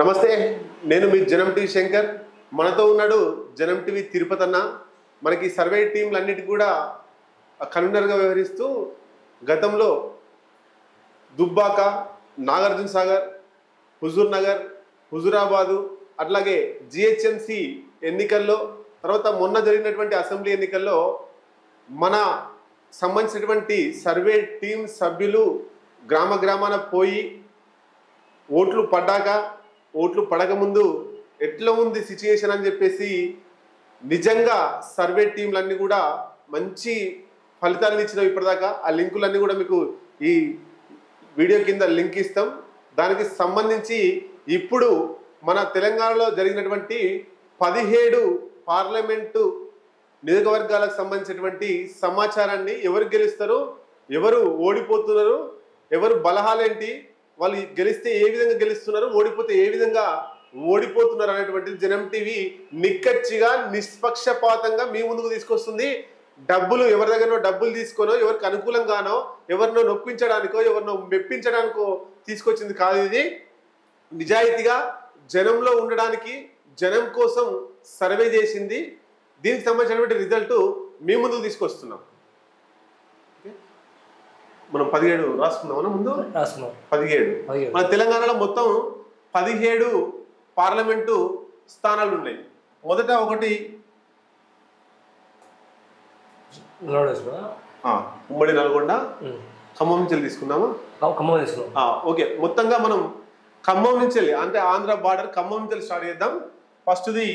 నమస్తే, నేను మీ జనం టీవీ శంకర్. మనతో ఉన్నాడు జనం టీవీ తిరుపతి అన్న. మనకి సర్వే టీంలన్నిటి కూడా కన్వీనర్గా వ్యవహరిస్తూ గతంలో దుబ్బాక, నాగార్జున సాగర్, హుజూర్ నగర్, హుజూరాబాదు, అట్లాగే జిహెచ్ఎంసి ఎన్నికల్లో, తర్వాత మొన్న జరిగినటువంటి అసెంబ్లీ ఎన్నికల్లో మన సంబంధించినటువంటి సర్వే టీం సభ్యులు గ్రామ గ్రామాన పోయి ఓట్లు పడ్డాక, ఓట్లు పడకముందు ఎట్లా ఉంది సిచ్యుయేషన్ అని చెప్పేసి నిజంగా సర్వే టీంలన్నీ కూడా మంచి ఫలితాలను ఇచ్చినాం ఇప్పటిదాకా. ఆ లింకులన్నీ కూడా మీకు ఈ వీడియో కింద లింక్ ఇస్తాం. దానికి సంబంధించి ఇప్పుడు మన తెలంగాణలో జరిగినటువంటి 17 పార్లమెంటు నియోజకవర్గాలకు సంబంధించినటువంటి సమాచారాన్ని, ఎవరు గెలుస్తారు, ఎవరు ఓడిపోతున్నారు, ఎవరు బలహాలేంటి, వాళ్ళు గెలిస్తే ఏ విధంగా గెలుస్తున్నారు, ఓడిపోతే ఏ విధంగా ఓడిపోతున్నారు అనేటువంటిది జనం టీవీ నిక్కచ్చిగా నిష్పక్షపాతంగా మీ ముందుకు తీసుకొస్తుంది. డబ్బులు ఎవరి దగ్గరనో డబ్బులు తీసుకోనో, ఎవరికి అనుకూలంగానో, ఎవరినో నొప్పించడానికో, ఎవరినో మెప్పించడానికో తీసుకొచ్చింది కాదు. ఇది నిజాయితీగా జనంలో ఉండడానికి, జనం కోసం సర్వే చేసింది. దీనికి సంబంధించినటువంటి రిజల్ట్ మీ ముందుకు తీసుకొస్తున్నాం. మనం 17 రాసుకున్నామన్నా ముందు రాసుకున్నాం. 17 మన తెలంగాణలో మొత్తం 17 పార్లమెంటు స్థానాలు ఉన్నాయి. మొదట ఒకటి ఉమ్మడి నల్గొండ, ఖమ్మం నుంచి తీసుకున్నామా? ఖమ్మం తీసుకున్నాం. ఓకే, మొత్తంగా మనం ఖమ్మం నుంచి అంటే ఆంధ్ర బార్డర్ ఖమ్మం నుంచి స్టార్ట్ చేద్దాం. ఫస్ట్ది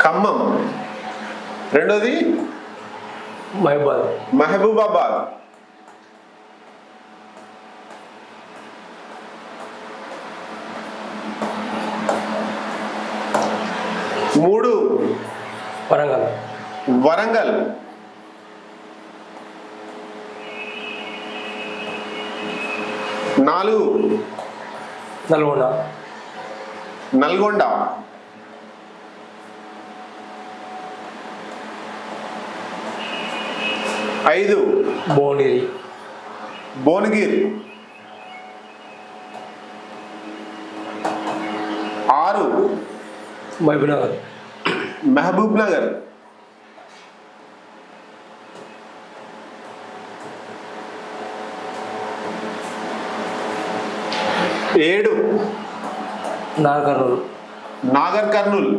ఖమ్మం, రెండోది మహబూబాబాద్, మూడు వరంగల్, నాలుగు నల్గొండ, ఐదు భువనగిరి, ఆరు మహబూబ్ నగర్, ఏడు నాగర్ కర్నూల్,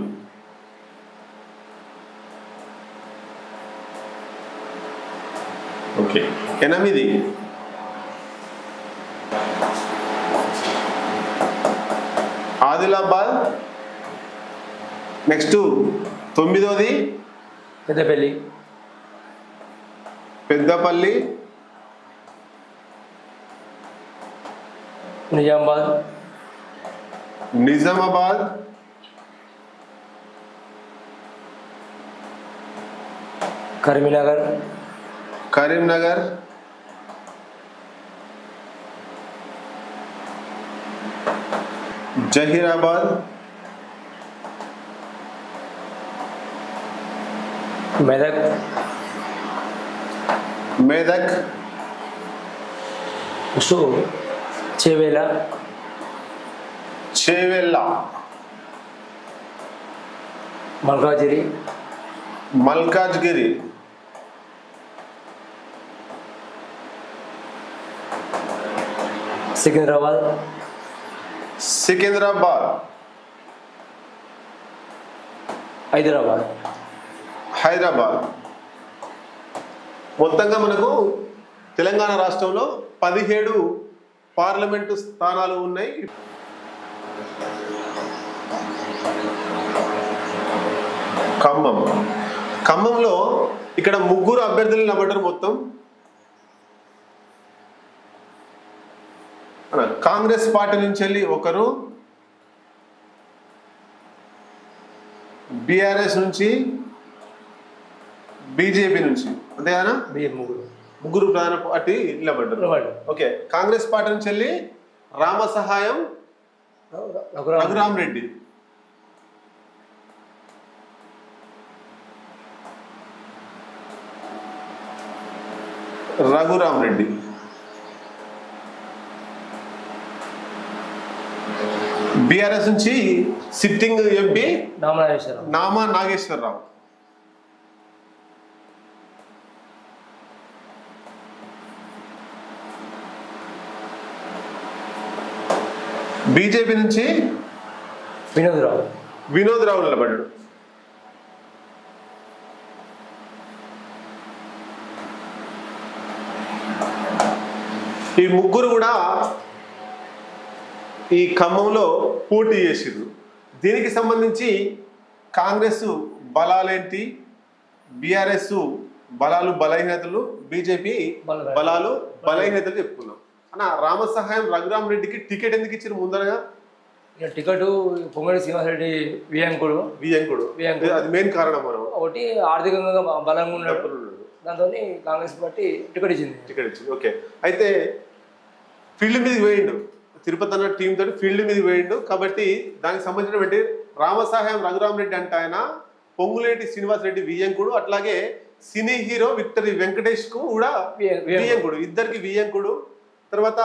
ఓకే, 8 ఆదిలాబాద్, నెక్స్ట్ 9 పెద్దపల్లి, నిజామాబాద్, కరీంనగర్, జహీరాబాద్, మెదక్, చేవెళ్ళ, మల్కాజ్గిరి, సికింద్రాబాద్, హైదరాబాద్. మొత్తంగా మనకు తెలంగాణ రాష్ట్రంలో 17 పార్లమెంటు స్థానాలు ఉన్నాయి. ఖమ్మంలో ఇక్కడ 3 అభ్యర్థులు నిలబడ్డారు. మొత్తం కాంగ్రెస్ పార్టీ నుంచి వెళ్ళి ఒకరు, బీఆర్ఎస్ నుంచి, బీజేపీ నుంచి, అంతేనా? ముగ్గురు ప్రధాన పార్టీ నిలబడ్డారు. ఓకే, కాంగ్రెస్ పార్టీ నుంచి వెళ్ళి రామసహాయం రఘురామ్ రెడ్డి, రఘురామ్ రెడ్డి. బీఆర్ఎస్ నుంచి sitting MP Nama Nageswararao. BJP నుంచి వినోద్ రావు నిలబడ్డాడు. ఈ ముగ్గురు కూడా ఈ ఖమ్మంలో పోటీ చేసిర్రు. దీనికి సంబంధించి కాంగ్రెస్ బలాలేంటి, బీఆర్ఎస్ బలాలు బలహీనతలు, బీజేపీ బలాలు బలహీనతలు చెప్పుకున్నాం. అన్న రామసహాయం రఘురామ్ రెడ్డికి టికెట్ ఎందుకు ఇచ్చారు ముందరగా? టికెట్ పొంగడి శ్రీనివాసరెడ్డి వియంకుడు అది మెయిన్ కారణం. మనం ఒకటి ఆర్థికంగా బలంగా ఉన్నప్పుడు దాంతో కాంగ్రెస్ పార్టీ టికెట్ ఇచ్చింది. ఓకే, అయితే ఫీల్డ్ మీదకి వేయండు, తిరుపతి అన్న టీం తోటి ఫీల్డ్ మీదకి వేయండు. కాబట్టి దానికి సంబంధించినటువంటి రామసహాయం రఘురామ్ రెడ్డి అంటే ఆయన, పొంగులేటి శ్రీనివాసరెడ్డి వియంకుడు, అట్లాగే సినీ హీరో విక్టరీ వెంకటేష్ కు కూడా వియంకుడు, ఇద్దరికి వియంకుడు. తర్వాత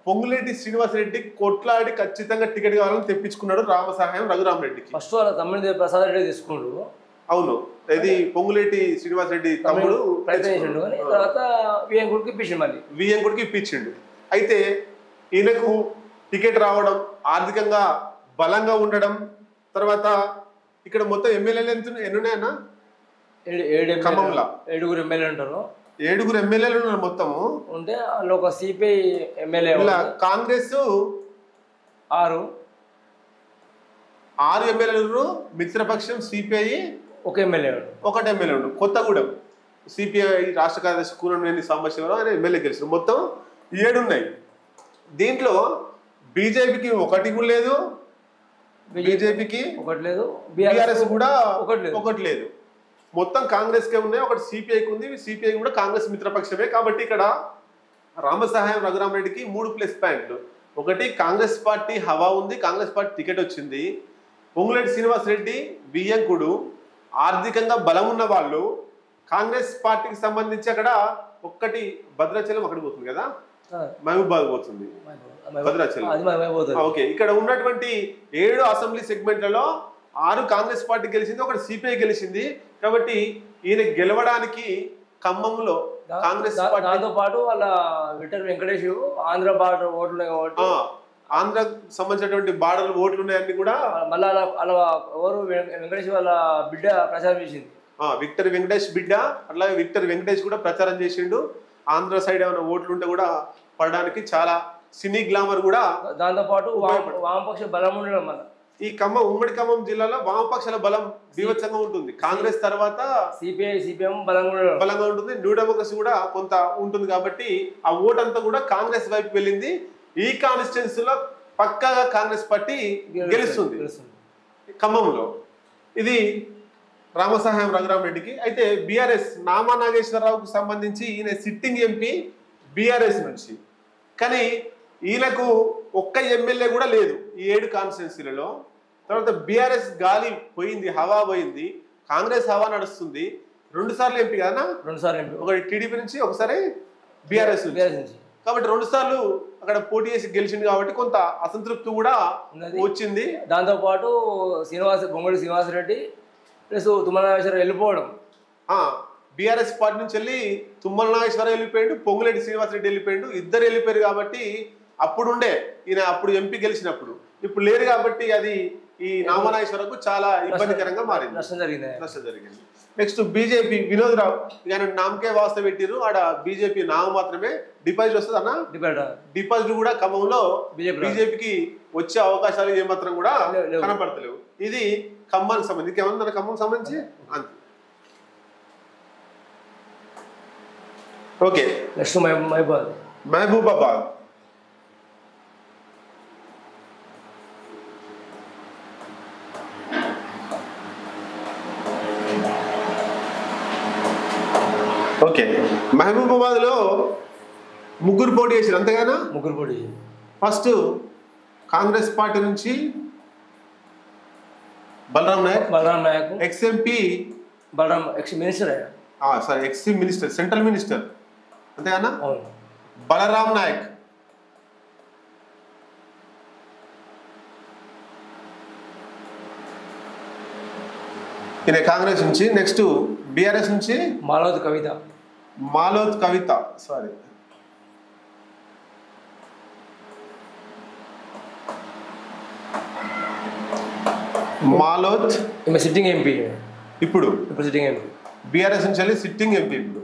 పొంగులేటి శ్రీనివాసరెడ్డి కొట్లాడి ఖచ్చితంగా టికెట్ కావాలని తెప్పించుకున్నాడు రామసహాయం రఘురామ్ రెడ్డికి. ఫస్ట్ వాళ్ళ తమ్ముడి ప్రసాద్ రెడ్డి తీసుకున్నాడు. అవును, ఇది పొంగులేటి శ్రీనివాసరెడ్డి తమ్ముడు ప్రయత్నించిండు, తర్వాత వియంకుడికి ఇప్పించిండు. అయితే ఈయనకు టికెట్ రావడం, ఆర్థికంగా బలంగా ఉండడం, తర్వాత ఇక్కడ మొత్తం ఎమ్మెల్యేలు ఎన్ని ఉన్నాయన్నా? ఖమ్మంలో 7 ఎమ్మెల్యేలు ఉంటారు. 7 ఎమ్మెల్యేలు ఉన్నారు మొత్తము. ఉంటే అందులో ఒక సిపిఐ ఎమ్మెల్యే, కాంగ్రెస్ 6 ఎమ్మెల్యేలు, మిత్రపక్షం సిపిఐ 1 ఎమ్మెల్యే ఉండు. కొత్తగూడెం సిపిఐ రాష్ట్ర కార్యదర్శి కూననేని సాంబశివరావు ఆయన ఎమ్మెల్యే గెలిచారు. మొత్తం 7 ఉన్నాయి. దీంట్లో బీజేపీకి 1 కూడా లేదు, బీజేపీకి 1 లేదు, బీఆర్ఎస్ కూడా 1 లేదు. మొత్తం కాంగ్రెస్ కే ఉన్నాయి, 1 సిపిఐకి ఉంది. సిపిఐ కూడా కాంగ్రెస్ మిత్రపక్షమే. కాబట్టి ఇక్కడ రామసహాయం రఘురామ్ రెడ్డికి 3 ప్లస్ పాయింట్లు. ఒకటి, కాంగ్రెస్ పార్టీ హవా ఉంది, కాంగ్రెస్ పార్టీ టికెట్ వచ్చింది. పొంగులేటి శ్రీనివాసరెడ్డి వియ్యంకుడు, ఆర్థికంగా బలం ఉన్న వాళ్ళు. కాంగ్రెస్ పార్టీకి సంబంధించి అక్కడ ఒక్కటి భద్రాచలం అక్కడ పోతుంది కదా, మహబూబాద్ పోతుంది, భద్రాచలం. ఓకే, ఇక్కడ ఉన్నటువంటి 7 అసెంబ్లీ సెగ్మెంట్లలో 6 కాంగ్రెస్ పార్టీ గెలిచింది, 1 సిపిఐ గెలిచింది. కాబట్టి ఈయన గెలవడానికి ఖమ్మంలో కాంగ్రెస్ పార్టీ, దాంతో పాటు వాళ్ళ విక్టర్ వెంకటేష్ ఆంధ్ర బార్డర్ ఓట్లు కాబట్టి, ఆంధ్రకు సంబంధించినటువంటి బార్డర్ ఓట్లు ఉన్నాయని కూడా మళ్ళీ ఎవరు వెంకటేష్ వాళ్ళ బిడ్డ ప్రచారం చేసింది. విక్టర్ వెంకటేష్ బిడ్డ, అట్లాగే విక్టర్ వెంకటేష్ కూడా ప్రచారం చేసిండు. ఆంధ్ర సైడ్ ఏమైనా ఓట్లు ఉంటే కూడా పడడానికి చాలా సినీ గ్లామర్ కూడా. దాంతో పాటు వామపక్ష బలం ఉండడం వల్ల ఈ ఉమ్మడి ఖమ్మం జిల్లాలో వామపక్షాల బలం బీభత్సంగా ఉంటుంది. కాంగ్రెస్ తర్వాత సిపిఎం బలంగా ఉంటుంది, న్యూ డెమోక్రసీ కూడా కొంత ఉంటుంది. కాబట్టి ఆ ఓటు అంతా కూడా కాంగ్రెస్ వైపు వెళ్ళింది. ఈ కాన్స్టిట్యున్సీలో పక్కాగా కాంగ్రెస్ పార్టీ గెలుస్తుంది ఖమ్మంలో. ఇది రామసహాయం రఘురామ్ రెడ్డికి. అయితే బీఆర్ఎస్ నామా నాగేశ్వరరావుకు సంబంధించి ఈయన సిట్టింగ్ ఎంపీ బీఆర్ఎస్ నుంచి, కానీ ఈయనకు 1 ఎమ్మెల్యే కూడా లేదు ఈ 7 కాన్స్టిట్యున్సీలలో. తర్వాత బీఆర్ఎస్ గాలి పోయింది, హవా పోయింది, కాంగ్రెస్ హవా నడుస్తుంది. 2 సార్లు ఎంపీ కదా, 2 సార్లు ఎంపీ, ఒకటి టీడీపీ నుంచి, ఒకసారి బీఆర్ఎస్ నుంచి. కాబట్టి 2 సార్లు అక్కడ పోటీ చేసి గెలిచింది. కాబట్టి కొంత అసంతృప్తి కూడా వచ్చింది. దాంతో పాటు పొంగులేటి శ్రీనివాసరెడ్డి ప్లస్ తుమ్మల నాగేశ్వరరావు వెళ్ళిపోవడం, బీఆర్ఎస్ పార్టీ నుంచి వెళ్ళి తుమ్మల నాగేశ్వరరావు వెళ్ళిపోయాడు, పొంగులేటి శ్రీనివాసరెడ్డి వెళ్ళిపోయాడు. ఇద్దరు వెళ్ళిపోయారు. కాబట్టి అప్పుడుండే ఈయన అప్పుడు ఎంపీ గెలిచినప్పుడు, ఇప్పుడు లేరు. కాబట్టి అది ఈ నామనాగేశ్వరరావుకు చాలా ఇబ్బందికరంగా మారింది, నష్టం జరిగింది. నెక్స్ట్ బీజేపీ వినోద్ రావు, ఆయన నామకే వాస్త పెట్టిరు. ఆడ బీజేపీ నామ మాత్రమే. డిపాజిట్ వస్తుంది అన్న, డిపాజిట్ కూడా ఖమ్మంలో బీజేపీకి వచ్చే అవకాశాలు ఏమాత్రం కూడా కనపడతలేవు. ఇది ఖమ్మానికి సంబంధించి. ఏమన్నా ఖమ్మం సంబంధించి అంతే. Okay, next Mahabubabad. Okay, Mahabubabad లో 3 పోటీ చేశారు, అంతేగానా? 3 పోటీ. ఫస్ట్ కాంగ్రెస్ పార్టీ నుంచి Balram Naik, ex MP Balram, ex minister, ex minister, central minister అంతేనా? అవును. బలరాం నాయక్, ఈయన కాంగ్రెస్ నుంచి. నెక్స్ట్ బీఆర్ఎస్ నుంచి మాలవతి కవిత, మాలోత్ కవిత, సారీ మాలోత్, ఈమె సిట్టింగ్ ఎంపీ, ఇప్పుడు సిట్టింగ్ ఎంపీ. బీఆర్ఎస్ నుంచి వెళ్ళి సిట్టింగ్ ఎంపీ ఇప్పుడు.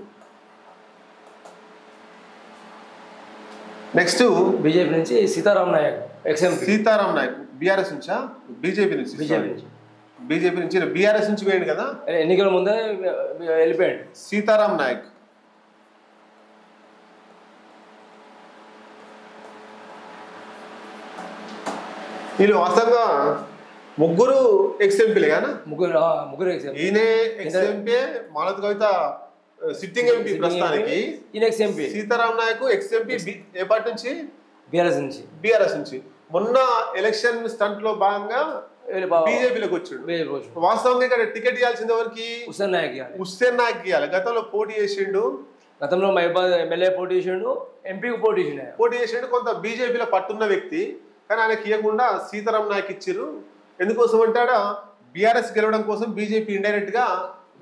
నెక్స్ట్ బీజేపీ నుంచి సీతారాం నాయక్, ఎక్స్ఎంపీ. సీతారాం నాయక్ బీఆర్ఎస్ నుంచా? బీజేపీ నుంచి. బీజేపీ నుంచి బీఆర్ఎస్ నుంచి వేయండి కదా, ఎన్నికల ముందే వెళ్ళిపోయాడు. సీతారాం నాయక్. వీళ్ళు వాస్తవంగా ముగ్గురు ఎక్స్ఎంపీలే కదా, ముగ్గురు ఎక్స్ఎంపీ. ఈయనే ఎక్స్ఎంపీ, మాలత్ కవిత సిట్టింగ్ ఎంపీ ప్రస్తుతానికి, ఈయన ఎక్స్ఎంపీ. సీతారాం నాయక్ ఎక్స్ఎంపీ ఏ పార్టీ నుంచి? బీఆర్ఎస్ నుంచి. మొన్న ఎలక్షన్ స్టంట్ లో భాగంగా బీజేపీలోకి వచ్చాడు. వాస్తవంగా ఇక్కడ టికెట్ ఇవ్వాల్సింది ఎవరికి? హుస్సేన్ నాయక్ ఇవ్వాలి. గతంలో పోటీ చేసిండు, గతంలో మహబూబాద్ ఎమ్మెల్యే పోటీ చేసిండు, ఎంపీకి పోటీ చేసిండు. కొంత బీజేపీలో పట్టున్న వ్యక్తి, కానీ ఆయనకి ఇవ్వకుండా సీతారాం నాయక్ ఇచ్చారు. ఎందుకోసం అంటాడా? బీఆర్ఎస్ గెలవడం కోసం బీజేపీ ఇండైరెక్ట్ గా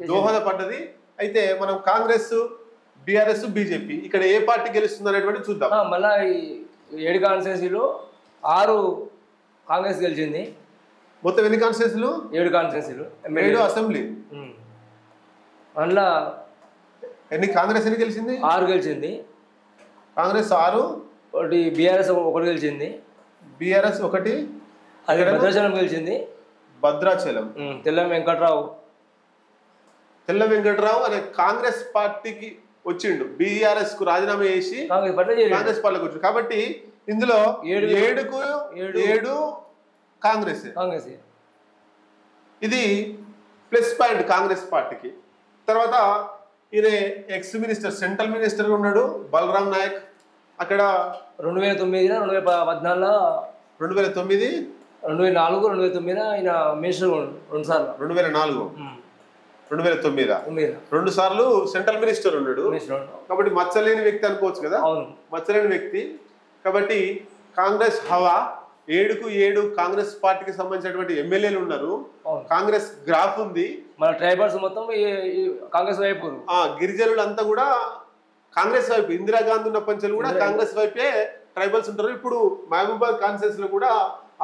దోహదపడ్డది. అయితే మనం కాంగ్రెస్, బీఆర్ఎస్, బీజేపీ ఇక్కడ ఏ పార్టీ గెలుస్తుంది అనేటువంటి చూద్దాం. మళ్ళా 7 కాన్స్టిట్యున్సీలు 6 కాంగ్రెస్ గెలిచింది. మొత్తం ఎన్ని కాన్స్టిట్యున్సీలు? 7 కాన్స్టిట్యున్సీలు, 7 అసెంబ్లీ. అందులో కాంగ్రెస్ ఎన్ని గెలిచింది? 6 గెలిచింది. కాంగ్రెస్ 6, ఒకటి బీఆర్ఎస్ 1 గెలిచింది. బీఆర్ఎస్ 1, అది భద్రాచలం గెలిచింది. భద్రాచలం తెల్ల వెంకట్రావు అనే కాంగ్రెస్ పార్టీకి వచ్చిండు, బీఆర్ఎస్ కు రాజీనామా చేసి కాంగ్రెస్ పార్టీకి వచ్చిండు. కాబట్టి ఇందులో 7కు 7 కాంగ్రెస్. ఇది ప్లస్ పాయింట్ కాంగ్రెస్ పార్టీకి. తర్వాత ఈయన ఎక్స్ మినిస్టర్, సెంట్రల్ మినిస్టర్ ఉన్నాడు బలరాం నాయక్. అక్కడ 2009, 2014, 2009, 2004, 2009 ఆయన మినిస్టర్ 2 సార్లు. 2004, 2009 2 సార్లు సెంట్రల్ మినిస్టర్ ఉన్నాడు. కాబట్టి మచ్చలేని వ్యక్తి అనుకోవచ్చు కదా, మచ్చలేని వ్యక్తి. కాబట్టి కాంగ్రెస్ హవా, 7కు 7 కాంగ్రెస్ పార్టీకి సంబంధించినటువంటి ఎమ్మెల్యేలు ఉన్నారు. కాంగ్రెస్ గ్రాఫ్ ఉంది. మన ట్రైబల్స్ మొత్తం కాంగ్రెస్ వైపు, గిరిజనులు అంతా కూడా కాంగ్రెస్ వైపు. ఇందిరాగాంధీ ఉన్న పంచాలు కూడా కాంగ్రెస్ వైపే ట్రైబల్స్ ఉంటారు. ఇప్పుడు మహబూబాద్ కాన్ఫరెన్స్ లో కూడా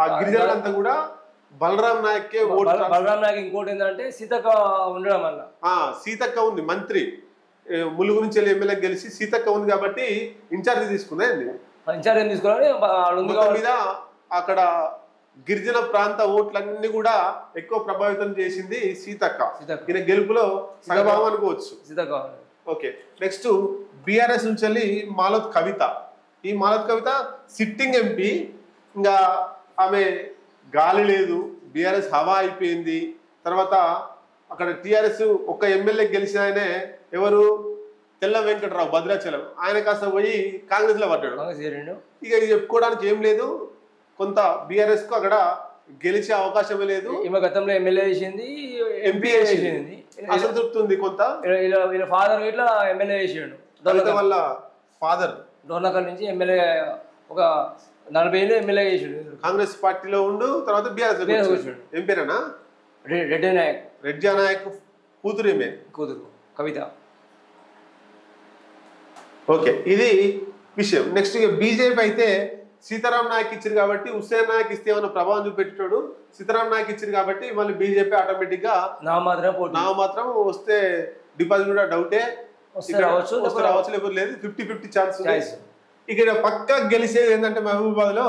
ఆ గిరిజనులంతా కూడా బలరాం నాయక్ ఓటు. బలరాం నాయక్ ఇంకోటి ఏంటంటే సీతక్క ఉండడం వల్ల, సీతక్క ఉంది మంత్రి, ములుగు నుంచి ఎమ్మెల్యే గెలిచి సీతక్క ఉంది కాబట్టి ఇన్ఛార్జ్ తీసుకుందా. ఇన్ఛార్జ్ తీసుకుని మీద అక్కడ గిరిజన ప్రాంత ఓట్లన్నీ కూడా ఎక్కువ ప్రభావితం చేసింది సీతక్క. ఈయన గెలుపులో సగభావం అనుకోవచ్చు సీతక్క. ఓకే, నెక్స్ట్ బీఆర్ఎస్ నుంచి వెళ్ళి మాలత్ కవిత. ఈ మాలత్ కవిత సిట్టింగ్ ఎంపీ. ఇంకా ఆమె గాలి లేదు, బీఆర్ఎస్ హవా అయిపోయింది. తర్వాత అక్కడ టీఆర్ఎస్ ఒక ఎమ్మెల్యే గెలిచిన ఆయనే ఎవరు? తెల్ల వెంకట్రావు, భద్రాచలం. ఆయన కాస్త పోయి కాంగ్రెస్ లో పడ్డాడు. ఇక చెప్పుకోవడానికి ఏం లేదు. కొంత బీఆర్ఎస్ కు అక్కడ గెలిచే అవకాశమే లేదు. ఈమె గతంలో ఎమ్మెల్యే చేసింది, ఎంపీ చేసింది. అసంతృప్తి ఉంది కొంత. ఫాదర్ ఇట్లా ఎమ్మెల్యే చేసిండు. వాళ్ళ ఫాదర్ డోర్నకల్ నుంచి ఎమ్మెల్యే ఒక 40 ఏళ్ళు ఎమ్మెల్యే చేసిండు. కాంగ్రెస్ పార్టీలో ఉండు, తర్వాత బీఆర్ఎస్ ఎంపీనా? రెడ్డి నాయక్ కూతురు కవిత. ఓకే, ఇది విషయం. నెక్స్ట్ ఇక బీజేపీ అయితే సీతారాం నాయక్ ఇచ్చారు కాబట్టి, హుస్సేన్ నాయక్ ఇస్తే ఏమైనా ప్రభావం చూపెట్టాడు. సీతారాం నాయక్ ఇచ్చారు కాబట్టి మళ్ళీ బీజేపీ ఆటోమేటిక్ గా మాత్రం వస్తే డిపాజిట్ కూడా డౌటే. రావచ్చు లేకపోతే లేదు, 50-50 ఛాన్స్ ఉంది. ఇక్కడ పక్కా గెలిచేది ఏంటంటే మహబూబాద్ లో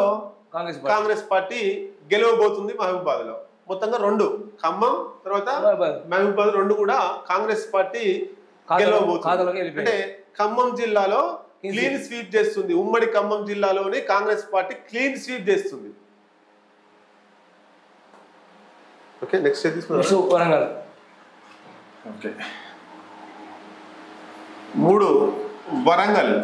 కాంగ్రెస్ పార్టీ గెలవబోతుంది. మహబూబాద్ లో మొత్తంగా 2, ఖమ్మం తర్వాత మహబూబాద్ 2 కూడా కాంగ్రెస్ పార్టీ గెలవబోతుంది. అంటే ఖమ్మం జిల్లాలో క్లీన్ స్వీప్ చేస్తుంది. ఉమ్మడి ఖమ్మం జిల్లాలోని కాంగ్రెస్ పార్టీ క్లీన్ స్వీప్ చేస్తుంది. Okay, next Warangal. Okay, 3 Warangal.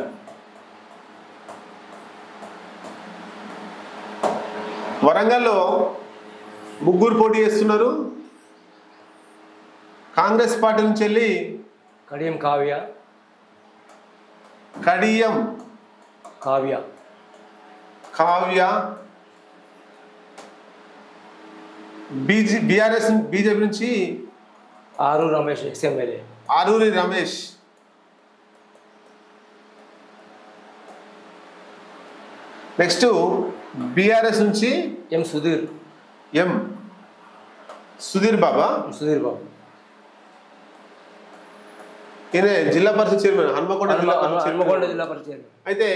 వరంగల్లో 3 పోటీ చేస్తున్నారు. కాంగ్రెస్ పార్టీ నుంచి వెళ్ళి కడియం కావ్య, కడియం కావ్య బీజేపీ నుంచి Aruru Ramesh ex-MLA. Aruri Ramesh. Next BRS నుంచి ఎం సుధీర్ బాబా. ఈయన జిల్లా పరిషత్ చైర్మన్, హన్మకొండ జిల్లా పరిషత్ చైర్మన్. అయితే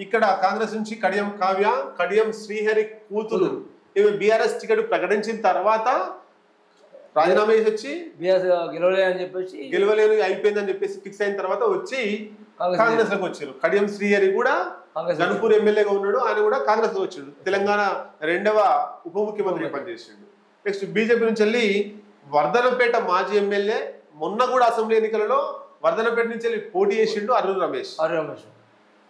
ఇక్కడ కాంగ్రెస్ నుంచి కడియం శ్రీహరి కూతురు. ఈమె బీఆర్ఎస్ టికెట్ ప్రకటించిన తర్వాత రాజీనామా చేసి వచ్చి గెలవలేని అయిపోయిందని చెప్పేసి ఫిక్స్ అయిన తర్వాత వచ్చి కాంగ్రెస్ లోకి వచ్చారు. కడియం శ్రీహరి కూడా గన్పూర్ ఎమ్మెల్యేగా ఉన్నాడు. ఆయన కూడా కాంగ్రెస్ లో వచ్చాడు. తెలంగాణ 2వ ఉప ముఖ్యమంత్రి పనిచేసాడు. నెక్స్ట్ బీజేపీ నుంచి వెళ్ళి వర్ధనపేట మాజీ ఎమ్మెల్యే, మొన్న కూడా అసెంబ్లీ ఎన్నికలలో వర్ధనపేట నుంచి వెళ్ళి పోటీ చేసిండు అరూరు రమేష్.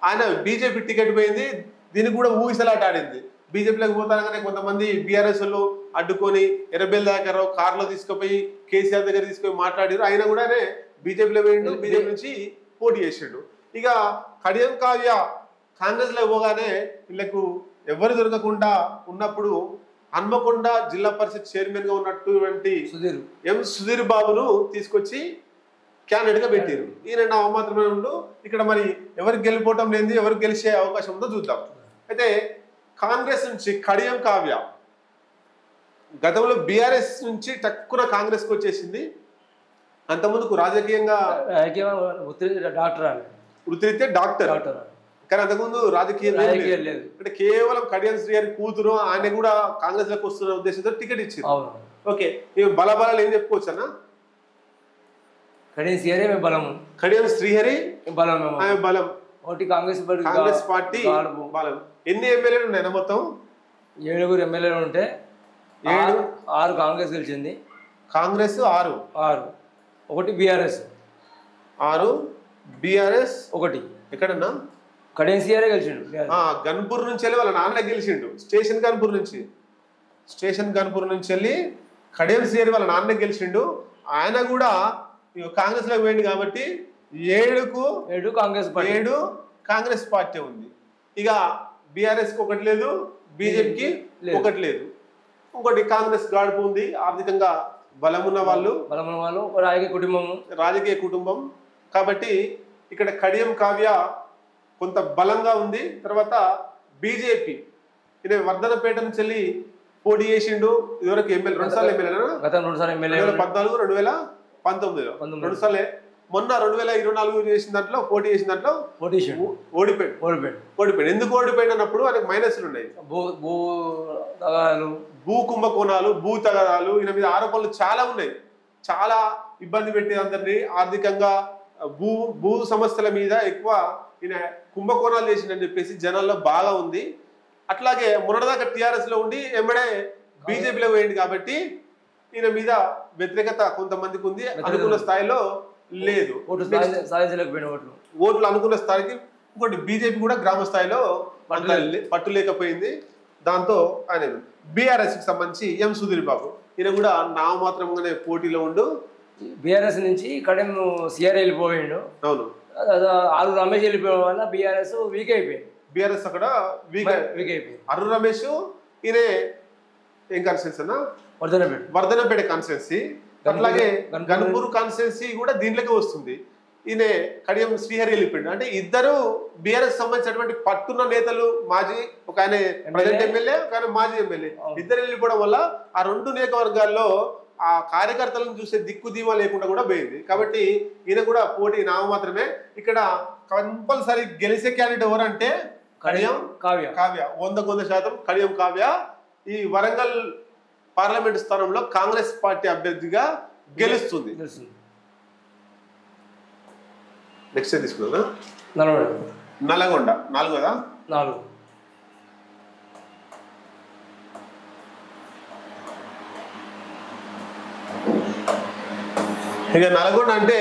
ఆయన బీజేపీ టికెట్ పోయింది. దీనికి కూడా ఊగిసలాట ఆడింది. బీజేపీలోకి పోతానగానే కొంతమంది బీఆర్ఎస్ వాళ్ళు అడ్డుకొని ఎర్రబెల్ దాకా కార్లో తీసుకుపోయి కేసీఆర్ దగ్గర తీసుకుపోయి మాట్లాడారు. ఆయన కూడా బీజేపీలో పోయిండు. బీజేపీ నుంచి పోటీ చేసిండు. ఇక కడియం కావ్య కాంగ్రెస్ లో పోగానే వీళ్ళకు ఎవరు దొరకకుండా ఉన్నప్పుడు హన్మకొండ జిల్లా పరిషత్ చైర్మన్ గా ఉన్నటువంటి సుధీర్ బాబును తీసుకొచ్చి క్యాండిడేట్ గా పెట్టారు. ఈయన నా మాత్రమే ఉండు. ఇక్కడ మరి ఎవరికి గెలిపోవటం లేదు, ఎవరికి గెలిచే అవకాశం ఉందో చూద్దాం. అయితే కాంగ్రెస్ నుంచి కడియం కావ్య గతంలో బీఆర్ఎస్ నుంచి తక్కువ కాంగ్రెస్ కు వచ్చేసింది. అంతకుముందుకు రాజకీయంగా వృత్తిరీత్యా డాక్టర్, కానీ అంతకుముందు రాజకీయం లేదు. అంటే కేవలం కడియం శ్రీహరి కూతురు, ఆయన కూడా కాంగ్రెస్ లోకి వస్తున్న ఉద్దేశంతో టికెట్ ఇచ్చారు. ఓకే, ఇవి బలబలాలు ఏం చెప్పుకోవచ్చు అన్న? కడియం శ్రీహరి బలం, కాంగ్రెస్ పార్టీ బలం. ఎన్ని ఎమ్మెల్యేలు ఉన్నాయి మొత్తం? 7 ఎమ్మెల్యేలు ఉంటే 6 కాంగ్రెస్ గెలిచింది. Congress 6, 1 BRS, 6 BRS 1. ఎక్కడన్నా కడియం శ్రీహరి గెలిచిండు. గన్పూర్ నుంచి వెళ్ళి వాళ్ళ నాన్న గెలిచిండు. స్టేషన్ గన్పూర్ నుంచి వెళ్ళి కడియం శ్రీహరి వాళ్ళ నాన్న గెలిచిండు. ఆయన కూడా కాంగ్రెస్ లోకి పోయింది కాబట్టి 7 కాంగ్రెస్ పార్టీ ఉంది. ఇక బీఆర్ఎస్ కి 1 లేదు, బీజేపీకి 1 లేదు. ఇంకోటి కాంగ్రెస్ గాడుపు ఉంది. ఆర్థికంగా బలమున్న వాళ్ళు రాజకీయ కుటుంబం కాబట్టి ఇక్కడ కడియం కావ్య కొంత బలంగా ఉంది. తర్వాత బీజేపీ ఇది వర్ధనపేట నుంచి వెళ్ళి పోటీ చేసిండు. ఇదివరకు ఎమ్మెల్యే 2 సార్లు ఎమ్మెల్యేనా? 2014, 2019 2 సార్లే. మొన్న 2024 చేసిన దాంట్లో పోటీ చేసిన దాంట్లో ఓడిపోయాడు. ఎందుకు ఓడిపోయాడు అన్నప్పుడు ఆయనకు మైనస్లు ఉన్నాయి. భూ కుంభకోణాలు, భూ తగాదాలు, ఈయన మీద ఆరోపణలు చాలా ఉన్నాయి. చాలా ఇబ్బంది పెట్టేది అందరినీ. ఆర్థికంగా భూ సమస్యల మీద ఎక్కువ ఈయన కుంభకోణాలు చేసిందని చెప్పేసి జనాల్లో బాగా ఉంది. అట్లాగే మొన్నటిదాకా టీఆర్ఎస్ లో ఉండి ఎమ్మడే బీజేపీలో పోయింది కాబట్టి ఈయన మీద వ్యతిరేకత కొంతమందికి ఉంది. అనుకున్న స్థాయిలో లేదు, ఓట్లు అనుకున్న స్థాయికి. ఇంకోటి బీజేపీ కూడా గ్రామ స్థాయిలో పట్టు లేకపోయింది. దాంతో ఆయన బీఆర్ఎస్ కి సంబంధించి ఎం సుధీర్ బాబు, ఈయన కూడా నామమాత్రంగానే పోటీలో ఉండు. బీఆర్ఎస్ నుంచి కడియం శ్రీహరి వెళ్ళిపోయిండు. అవును, ఆరు రమేష్ వెళ్ళిపోవడం వల్ల బీఆర్ఎస్ వీక్ అయిపోయింది. బీఆర్ఎస్ అక్కడ వీక్ అయిపోయింది. అరు రమేష్ ఈయన ఏం కాన్స్టిట్యున్సీ అన్న? వర్ధనపేట కాన్స్టిట్యున్సీ. అట్లాగే గన్పూర్ కాన్స్టిట్యున్సీ కూడా దీంట్లోకి వస్తుంది. ఈయన కడియం శ్రీహరి వెళ్ళిపోయిండు. అంటే ఇద్దరు బీఆర్ఎస్ సంబంధించినటువంటి పట్టున్న నేతలు, మాజీ ఒక ఆయన ప్రజెంట్ ఎమ్మెల్యే, ఒక ఆయన మాజీ ఎమ్మెల్యే, ఇద్దరు వెళ్ళిపోవడం వల్ల ఆ 2 నియోజకవర్గాల్లో ఆ కార్యకర్తలను చూసే దిక్కు ధీమా లేకుండా కూడా పోయింది. కాబట్టి ఈయన కూడా పోటీ నామమాత్రమే. ఇక్కడ కంపల్సరీ గెలిచే క్యాండిడేట్ ఎవరంటే కడియం కావ్య. 100% కడియం కావ్య ఈ వరంగల్ పార్లమెంట్ స్థానంలో కాంగ్రెస్ పార్టీ అభ్యర్థిగా గెలుస్తుంది. నెక్స్ట్ తీసుకున్నా నల్గొండ 4. ఇక నల్గొండ అంటే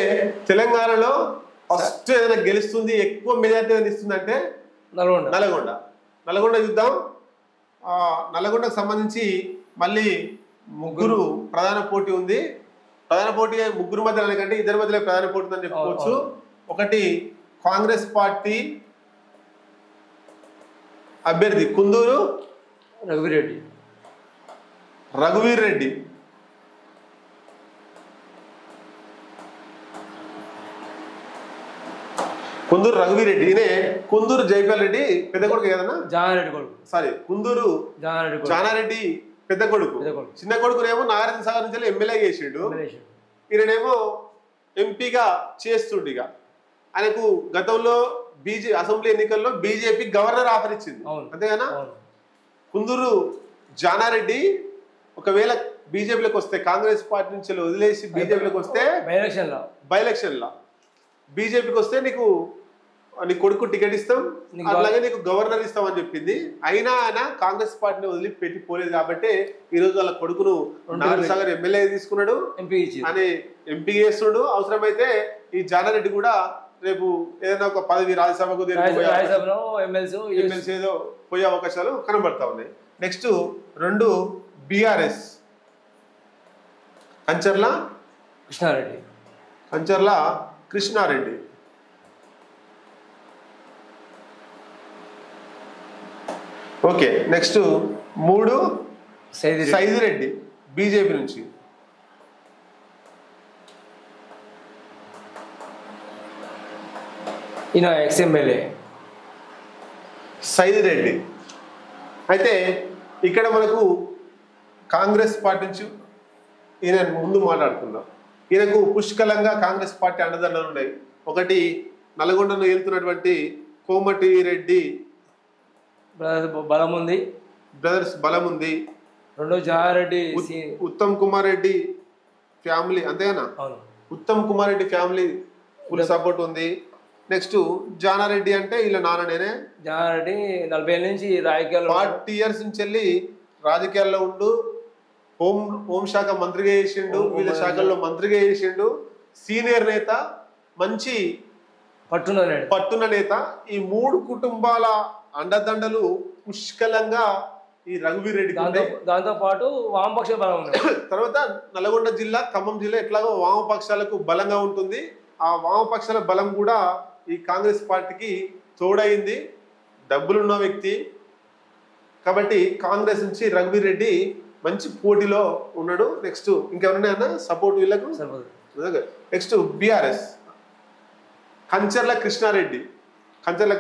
తెలంగాణలో ఫస్ట్ ఏదైనా గెలుస్తుంది, ఎక్కువ మెజార్టీ ఇస్తుంది అంటే నల్గొండ చూద్దాం. నల్గొండకు సంబంధించి మళ్ళీ 3 ప్రధాన పోటీ ఉంది. ప్రధాన పోటీ 3 మధ్యలో కంటే 2 మధ్యలో ప్రధాన పోటీ ఉందని చెప్పుకోవచ్చు. ఒకటి కాంగ్రెస్ పార్టీ అభ్యర్థి కుందూరు రఘువీర్ రెడ్డి. కుందూరు రఘువీర్ రెడ్డి ఈయనే కుందూరు జైపాల్ రెడ్డి పెద్ద కొడుకు ఏదన్నా జానారెడ్డి కొడుకు. సారీ కుందూరు జానారెడ్డి పెద్ద కొడుకు. చిన్న కొడుకునేమో నాగార్జున సాగర్ నుంచి ఎమ్మెల్యే చేసిండు, ఈయనేమో ఎంపీగా చేస్తుండిగా. ఆయనకు గతంలో అసెంబ్లీ ఎన్నికల్లో బీజేపీ గవర్నర్ ఆఫర్ ఇచ్చింది అంతేగానా. కుందూరు జానారెడ్డి ఒకవేళ బీజేపీలోకి వస్తే, కాంగ్రెస్ పార్టీ నుంచి వదిలేసి బీజేపీలోకి వస్తే బై ఎలక్షన్ లా బీజేపీకి వస్తే నీ కొడుకు టికెట్ ఇస్తాం, అలాగే నీకు గవర్నర్ ఇస్తాం అని చెప్పింది. అయినా ఆయన కాంగ్రెస్ పార్టీని వదిలిపెట్టి పోలేదు కాబట్టి ఈ రోజు వాళ్ళ కొడుకును నాగార్జున సాగర్ ఎమ్మెల్యే తీసుకున్నాడు, అని ఎంపీ చేస్తున్నాడు. అవసరమైతే ఈ జానారెడ్డి కూడా రేపు ఏదైనా ఒక పదవి రాజ్యసభకు ఎమ్మెల్సీ ఏదో పోయే అవకాశాలు కనబడతా ఉన్నాయి. Next 2 BRS Kancharla Krishnareddy. Okay, next 3 Saidireddy BJP నుంచి. ఈయన ఎక్స్ఎమ్మెల్యే సైదిరెడ్డి. అయితే ఇక్కడ మనకు కాంగ్రెస్ పార్టీ నుంచి ఈయన ముందు మాట్లాడుకుందాం. ఈయనకు పుష్కలంగా కాంగ్రెస్ పార్టీ అండదండలు ఉన్నాయి. ఒకటి నల్గొండను వెళ్తున్నటువంటి కోమటిరెడ్డి బ్రదర్స్ బలం ఉంది. 2 జానారెడ్డి ఉత్తమ్ కుమార్ రెడ్డి ఫ్యామిలీ అంతేనా, Uttam Kumar Reddy family full support ఉంది. నెక్స్ట్ జానారెడ్డి అంటే వీళ్ళ నాన్ననేనే. జానారెడ్డి 40 ఏళ్ళ నుంచి రాజకీయాల్లో 40 ఇయర్స్ నుంచి వెళ్ళి రాజకీయాల్లో ఉండు, హోంశాఖ మంత్రిగా చేసిండు, వివిధ శాఖల్లో మంత్రిగా చేసిండు. సీనియర్ నేత, మంచి పట్టున్న నేత. ఈ 3 కుటుంబాల అండదండలు పుష్కలంగా ఈ రఘువీర్ రెడ్డి. దాంతో పాటు వామపక్ష బలం ఉంది. తర్వాత నల్గొండ జిల్లా, ఖమ్మం జిల్లా ఎట్లాగో వామపక్షాలకు బలంగా ఉంటుంది. ఆ వామపక్షాల బలం కూడా ఈ కాంగ్రెస్ పార్టీకి తోడైంది. డబ్బులున్న వ్యక్తి కాబట్టి కాంగ్రెస్ నుంచి రఘువీర్ రెడ్డి మంచి పోటీలో ఉన్నాడు. నెక్స్ట్ ఇంకెవరున్నాయన్నా సపోర్ట్ వీళ్ళకు. Next BRS Kancharla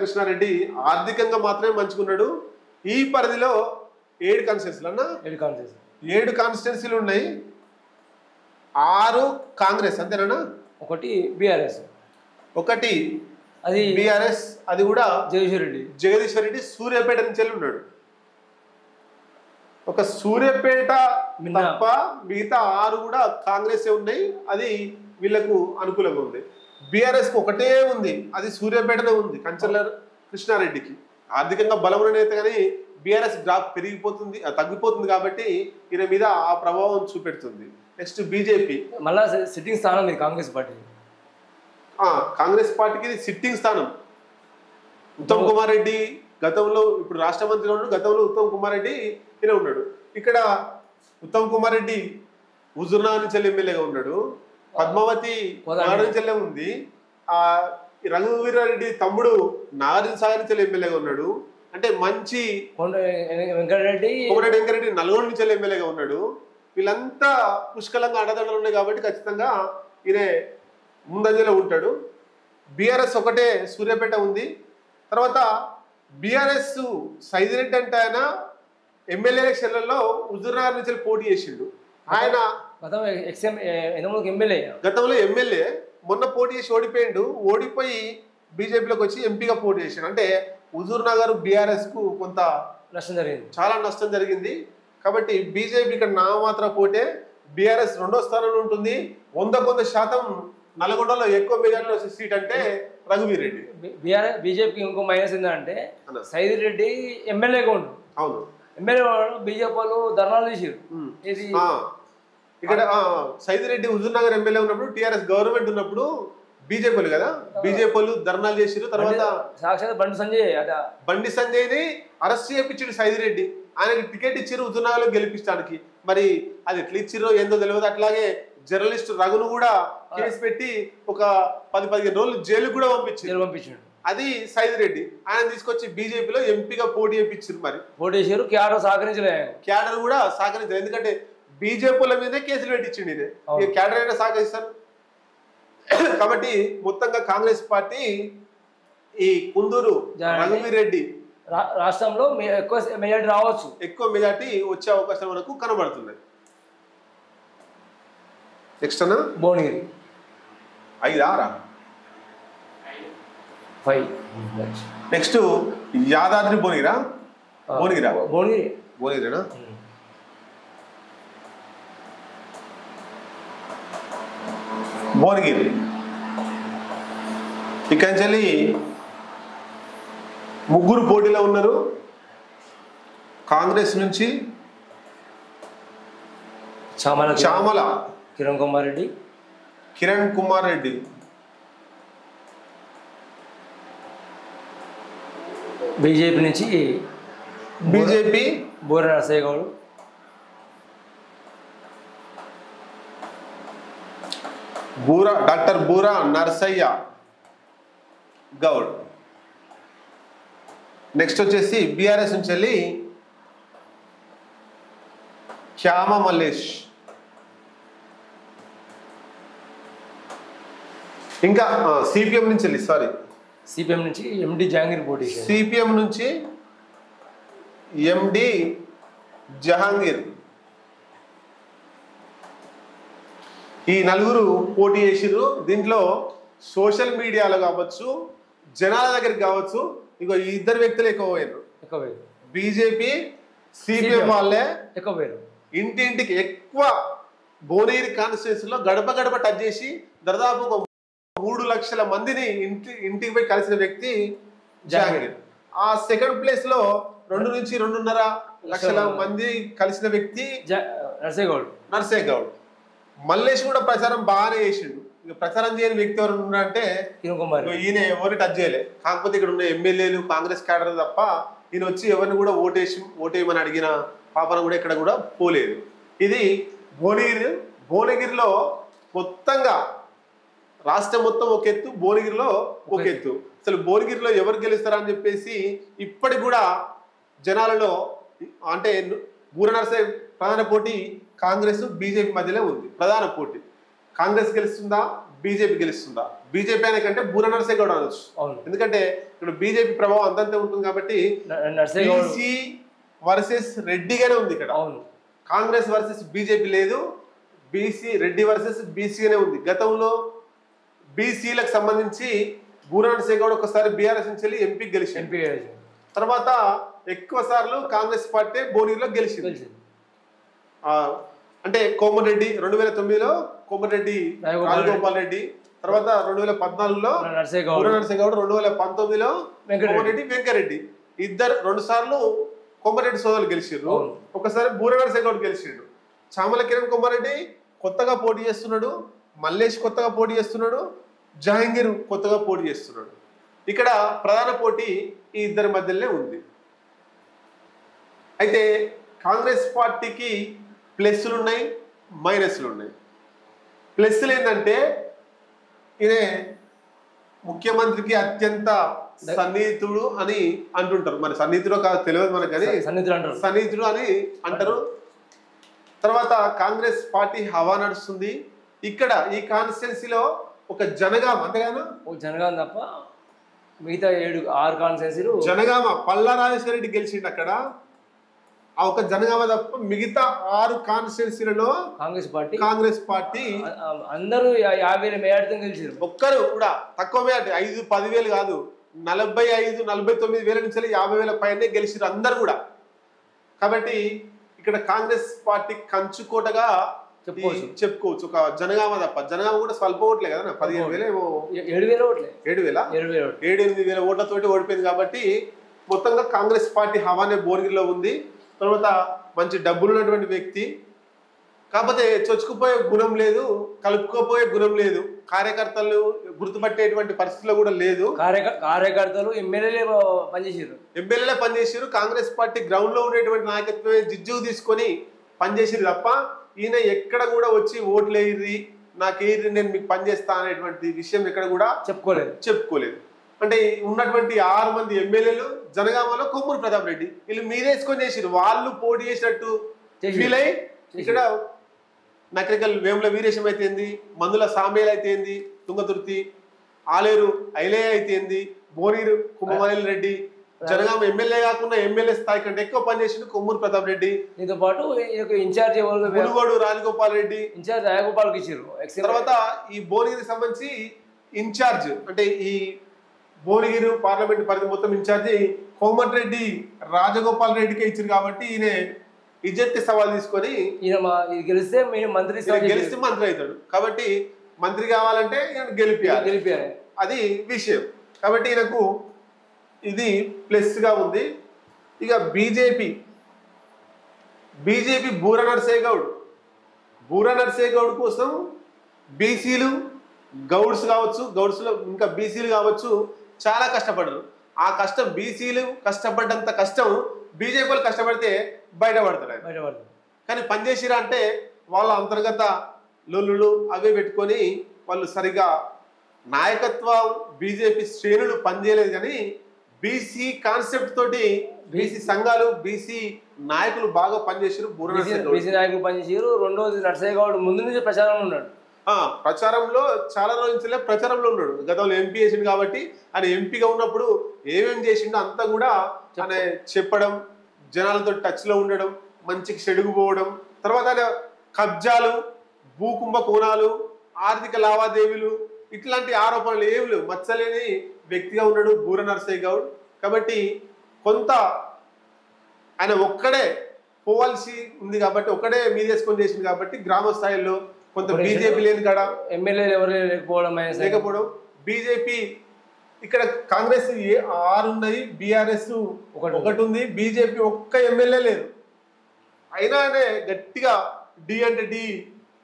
Krishnareddy. ఆర్థికంగా మాత్రమే మంచుకున్నాడు. ఈ పరిధిలో 7 కాన్స్టిట్యున్సీలు అన్నా 7 కాన్స్టిట్యున్సీలు ఉన్నాయి. 6 కాంగ్రెస్ అంతేనా, 1 బీఆర్ఎస్, 1 అది బీఆర్ఎస్. అది కూడా జగదీశ్వర్ రెడ్డి సూర్యాపేట నుంచి వెళ్ళి ఉన్నాడు. ఒక సూర్యాపేట తప్ప మిగతా 6 కూడా కాంగ్రెస్ ఉన్నాయి. అది వీళ్ళకు అనుకూలంగా ఉంది. బీఆర్ఎస్ కు ఒకటే ఉంది, అది సూర్యాపేటనే ఉంది. కంచర్ల కృష్ణారెడ్డికి ఆర్థికంగా బలమైన నేత కానీ బీఆర్ఎస్ గ్రాఫ్ తగ్గిపోతుంది కాబట్టి ఈయన మీద ఆ ప్రభావం చూపెడుతుంది. నెక్స్ట్ బీజేపీ మళ్ళా సిట్టింగ్ స్థానం కాంగ్రెస్ పార్టీకి ఇది సిట్టింగ్ స్థానం. ఉత్తమ్ కుమార్ రెడ్డి గతంలో, ఇప్పుడు రాష్ట్ర మంత్రిగా ఉన్నాడు. గతంలో ఉత్తమ్ కుమార్ రెడ్డి ఈయన ఉన్నాడు. ఇక్కడ ఉత్తమ్ కుమార్ రెడ్డి హుజూర్నగర్ నుంచి ఎమ్మెల్యేగా ఉన్నాడు. పద్మావతి నుంచి ఉంది. రఘువీర్ రెడ్డి తమ్ముడు నాగార్జున సాగర్ నుంచి ఎమ్మెల్యేగా ఉన్నాడు. అంటే మంచి వెంకటరెడ్డి నల్గొండ నుంచి ఎమ్మెల్యేగా ఉన్నాడు. వీళ్ళంతా పుష్కలంగా అండదండలు ఉన్నాయి కాబట్టి ఖచ్చితంగా ఈయన ముందంజలో ఉంటాడు. బీఆర్ఎస్ ఒకటే సూర్యాపేట ఉంది. తర్వాత బీఆర్ఎస్ సైదిరెడ్డి అంటే ఆయన ఎమ్మెల్యే ఎలక్షన్లలో హుజూర్నగర్ నుంచి పోటీ చేసిండు. ఆయన గతంలో ఎమ్మెల్యే, మొన్న పోటీ చేసి ఓడిపోయిండు. ఓడిపోయి బీజేపీలోకి వచ్చి ఎంపీగా పోటీ చేసిండు. అంటే హుజూర్నగర్ బీఆర్ఎస్ కు కొంత చాలా నష్టం జరిగింది. కాబట్టి బీజేపీ ఇక్కడ నామాత్ర పోటే. బీఆర్ఎస్ 2వ స్థానంలో ఉంటుంది. 100% నల్గొండలో ఎక్కువ మెజార్టీ వచ్చే సీట్ అంటే రఘువీర్ రెడ్డి. బీజేపీకి ఇంకో మైనస్ ఏంటంటే సైదిరెడ్డి ఎమ్మెల్యేగా ఉండు. అవును, ఎమ్మెల్యే బీజేపీ వాళ్ళు ధర్నాలు చేసారు. ఇక్కడ సైదిరెడ్డి హుజూర్నగర్ ఎమ్మెల్యే ఉన్నప్పుడు, టీఆర్ఎస్ గవర్నమెంట్ ఉన్నప్పుడు బీజేపీ కదా, బీజేపీ ధర్నాలు చేసారు. తర్వాత సాక్షాత్ బండి సంజయ్ని అరెస్ట్ చేయించాడు సైదిరెడ్డి. ఆయనకి టికెట్ ఇచ్చారు హుజూర్నగర్లో గెలిపించడానికి. మరి అది ఎట్లా ఇచ్చిరో ఏందో తెలియదు. అట్లాగే జర్నలిస్ట్ రఘును కూడా కేసు పెట్టి ఒక 10-15 రోజులు జైలు కూడా పంపించాడు. అది సైదిరెడ్డి ఆయన తీసుకొచ్చి బీజేపీలో ఎంపీగా పోటీ చేయించారు. మరి పోటీ చేశారు, క్యాడర్ కూడా సహకరించారు. ఎందుకంటే బీజేపీల మీదే కేసులు పెట్టించిండు ఇదే, క్యాడర్ అయినా సహకరిస్తారు. కాబట్టి మొత్తంగా కాంగ్రెస్ పార్టీ ఈ కుందూరు రఘువీర్ రెడ్డి రాష్ట్రంలో ఎక్కువ మెజార్టీ రావచ్చు, ఎక్కువ మెజార్టీ వచ్చే అవకాశం మనకు కనబడుతుంది. నెక్స్ట్ అన్న భువనగిరి 5-6. నెక్స్ట్ యాదాద్రి భువనగిరేనా? భువనగిరి ఇక్కడి నుంచి ముగ్గురు పోటీలో ఉన్నారు. కాంగ్రెస్ నుంచి చామల కిరణ్ కుమార్ రెడ్డి, బీజేపీ నుంచి బూర నరసయ్య గౌడ్, డాక్టర్ బూరా నరసయ్య గౌడ్. నెక్స్ట్ వచ్చేసి బీఆర్ఎస్ నుంచి వెళ్ళి శ్యామ మల్లేష్, ఇంకా సిపిఎం నుంచి ఎండి జహాంగీర్ పోటీ, సిపిఎం నుంచి ఎండి జహాంగీర్. ఈ నలుగురు పోటీ చేసిర్రు. దీంట్లో సోషల్ మీడియాలో కావచ్చు, జనాల దగ్గరికి కావచ్చు, ఇగో ఈ ఇద్దరు వ్యక్తులు ఎక్కువ పోయారు. బీజేపీ సిపిఎం వాళ్ళే ఎక్కువ పోయారు. ఇంటింటికి ఎక్కువ భువనగిరి కాన్స్టిట్యూన్సీలో గడప గడప టచ్ చేసి దాదాపు 3 లక్షల మందిని ఇంటికి పోయి కలిసిన వ్యక్తి జహాంగీర్. ఆ సెకండ్ ప్లేస్ లో 2 నుంచి 2.5 లక్షల మంది కలిసిన వ్యక్తి నర్సయ్య గౌడ్. మల్లేష్ కూడా ప్రచారం బాగానే చేసిండు. ఇక ప్రచారం చేయని వ్యక్తి ఎవరు ఉన్నారంటే ఈయన ఎవరిని టచ్ చేయలే. కాకపోతే ఇక్కడ ఉన్న ఎమ్మెల్యేలు కాంగ్రెస్ క్యాడర్ తప్ప ఈయన వచ్చి ఎవరిని కూడా ఓటేయమని అడిగిన పాపన కూడా ఇక్కడ కూడా పోలేదు. ఇది భువనగిరిలో మొత్తంగా రాష్ట్రం మొత్తం ఒక ఎత్తు, భువనగిరిలో ఒక ఎత్తు. అసలు భువనగిరిలో ఎవరు గెలుస్తారని చెప్పేసి ఇప్పటికి కూడా జనాలలో అంటే బూర నరసయ్య ప్రధాన పోటీ కాంగ్రెస్ బీజేపీ మధ్యలో ఉంది. ప్రధాన పోటీ కాంగ్రెస్ గెలుస్తుందా బీజేపీ గెలుస్తుందా? బీజేపీ అనే కంటే బూర నరసయ్య గౌడ్ అనొచ్చు. ఎందుకంటే ఇక్కడ బీజేపీ ప్రభావం అంతంతే ఉంటుంది కాబట్టి బీసీ వర్సెస్ రెడ్డిగానే ఉంది ఇక్కడ. కాంగ్రెస్ వర్సెస్ బీజేపీ లేదు, బీసీ రెడ్డి వర్సెస్ బీసీగానే ఉంది. గతంలో బీసీలకు సంబంధించి బూర నరసయ్య గౌడ్ ఒకసారి బీఆర్ఎస్ నుంచి వెళ్ళి ఎంపీ గెలిచింది. తర్వాత ఎక్కువ సార్లు కాంగ్రెస్ పార్టీ భువనగిరిలో గెలిచింది. అంటే కోమటిరెడ్డి 2009లో కోమటిరెడ్డి రాజగోపాల్ రెడ్డి, తర్వాత 2014లో బూర నరసయ్య గౌడ్, 2019లో కోమటిరెడ్డి వెంకరెడ్డి. ఇద్దరు 2 సార్లు కోమటిరెడ్డి సోదరులు గెలిచిండ్రు, ఒకసారి బూర నరసయ్య గౌడ్ గెలిచిండు. చామల కిరణ్ కుమార్ రెడ్డి కొత్తగా పోటీ చేస్తున్నాడు, మల్లేష్ కొత్తగా పోటీ చేస్తున్నాడు, జహాంగీర్ కొత్తగా పోటీ చేస్తున్నాడు. ఇక్కడ ప్రధాన పోటీ ఈ ఇద్దరి మధ్యలోనే ఉంది. అయితే కాంగ్రెస్ పార్టీకి ప్లస్లు ఉన్నాయి, మైనస్లు ఉన్నాయి. ప్లస్లు ఏంటంటే ఈయన ముఖ్యమంత్రికి అత్యంత సన్నిహితుడు అని అంటుంటారు. మరి సన్నిహితుడు కాదు తెలియదు మనకు, కానీ సన్నిహితుడు అని అంటారు. తర్వాత కాంగ్రెస్ పార్టీ హవా నడుస్తుంది. ఇక్కడ ఈ కాన్స్టిట్యున్సీలో ఒక జనగామ, అంతేగాను జనగామ తప్ప మిగతా 6 కాన్స్టిట్యున్సీలు జనగామ పల్లా రాజేశ్వర రెడ్డి గెలిచిండు అక్కడ. ఆ ఒక జనగామ తప్ప మిగతా 6 కాన్స్టిట్యున్సీలలో కాంగ్రెస్ పార్టీ అందరూ 50,000 మెజార్టీతో గెలిచారు. ఒక్కరు కూడా తక్కువ మెజార్టీ 5-10,000 కాదు, 45-49,000 నుంచి 50,000 పైనే గెలిచారు అందరు కూడా. కాబట్టి ఇక్కడ కాంగ్రెస్ పార్టీ కంచుకోటగా చెప్పుకోవచ్చు. ఒక జనగామ తప్ప, జనగామ కూడా స్వల్ప ఓట్లే కదా, 15,000 ఏమో 7,000 ఓట్లతోటి ఓడిపోయింది. కాబట్టి మొత్తంగా కాంగ్రెస్ పార్టీ హవానే భువనగిరిలో ఉంది. తర్వాత మంచి డబ్బులు ఉన్నటువంటి వ్యక్తి, కాకపోతే చొచ్చుకుపోయే గుణం లేదు, కలుపుకోపోయే గుణం లేదు, కార్యకర్తలు గుర్తుపట్టేటువంటి పరిస్థితిలో కూడా లేదు. కార్యకర్తలు ఎమ్మెల్యేలే పనిచేసారు. కాంగ్రెస్ పార్టీ గ్రౌండ్ లో ఉండేటువంటి నాయకత్వమే జిజ్జు తీసుకొని పనిచేసారు తప్ప ఈయన ఎక్కడ కూడా వచ్చి ఓట్లు వేయిర్రి నాకేయిర్రి నేను మీకు పనిచేస్తా అనేటువంటి విషయం ఎక్కడ కూడా చెప్పుకోలేదు. అంటే ఉన్నటువంటి 6 మంది ఎమ్మెల్యేలు జనగామలో కొమ్మూరు ప్రతాప్ రెడ్డి వీళ్ళు మీరేసుకొని చేసిరు. వాళ్ళు పోటీ చేసినట్టు ఫీల్ అయ్యి ఇక్కడ నకరికల్ వేముల వీరేశం అయితేంది, మందుల సామేలు అయితేంది, తుంగతుర్తి ఆలేరు ఐలయ్య అయితేంది, భువనగిరి కుంభమనేని రెడ్డి జనగామ ఎమ్మెల్యే కాకుండా ఎమ్మెల్యే స్థాయి కంటే ఎక్కువ పనిచేసిండు కొమ్మూరు ప్రతాప్ రెడ్డి. దీంతో పాటు ఇన్ఛార్జ్ మునుగోడు రాజగోపాల్ రెడ్డి ఇన్ఛార్జ్ రాజగోపాల్కి ఇచ్చారు. తర్వాత ఈ భువనగిరికి సంబంధించి ఇన్ఛార్జ్ అంటే ఈ భువనగిరి పార్లమెంట్ పరిధి మొత్తం ఇన్ఛార్జి కోమటిరెడ్డి రాజగోపాల్ రెడ్డికి ఇచ్చారు. కాబట్టి ఈయన ఇజ్జత్కి సవాల్ తీసుకొని గెలిస్తే మంత్రి అవుతాడు. కాబట్టి మంత్రి కావాలంటే గెలిపియాలి, అది విషయం. కాబట్టి ఈయనకు ఇది ప్లస్ గా ఉంది. ఇక బీజేపీ బూర నర్సే గౌడ్ కోసం బీసీలు గౌడ్స్ కావచ్చు, గౌడ్స్లో ఇంకా బీసీలు కావచ్చు చాలా కష్టపడరు. ఆ కష్టం బీసీలు కష్టపడ్డంత కష్టం బీజేపీలు కష్టపడితే బయటపడతాడు. కానీ పనిచేసిరా అంటే వాళ్ళ అంతర్గత లొల్లులు అవే పెట్టుకొని వాళ్ళు సరిగా నాయకత్వం బీజేపీ శ్రేణులు పనిచేయలేదు. కానీ బీసీ కాన్సెప్ట్ తోటి బీసీ సంఘాలు బీసీ నాయకులు బాగా పనిచేసారు. బీసీ నాయకులు పనిచేసారు. రెండోది నర్సయ్య గౌడ్ ముందు నుంచి ప్రచారంలో ఉన్నాడు. ప్రచారంలో చాలా రోజుల నుంచి ప్రచారంలో ఉన్నాడు. గతంలో ఎంపీ చేసిండు కాబట్టి ఆయన ఎంపీగా ఉన్నప్పుడు ఏమేమి చేసిండో అంతా కూడా ఆయన చెప్పడం, జనాలతో టచ్లో ఉండడం, మంచికి చెడుగుపోవడం, తర్వాత ఆయన కబ్జాలు, భూకుంభ కోణాలు, ఆర్థిక లావాదేవీలు ఇట్లాంటి ఆరోపణలు ఏమి లేవు. మచ్చలేని వ్యక్తిగా ఉన్నాడు బూర నర్సయ్య గౌడ్. కాబట్టి కొంత ఆయన ఒక్కడే పోవాల్సి ఉంది కాబట్టి ఒక్కడే మీదేసుకొని చేసింది కాబట్టి గ్రామ స్థాయిలో కొంత బీజేపీ లేని కాడ ఎమ్మెల్యేలు ఎవరు లేకపోవడం. బీజేపీ ఇక్కడ కాంగ్రెస్ 6 ఉన్నాయి, బీఆర్ఎస్ 1 ఉంది, బీజేపీ ఒక్క ఎమ్మెల్యే లేదు. అయినానే గట్టిగా డి అంటే డి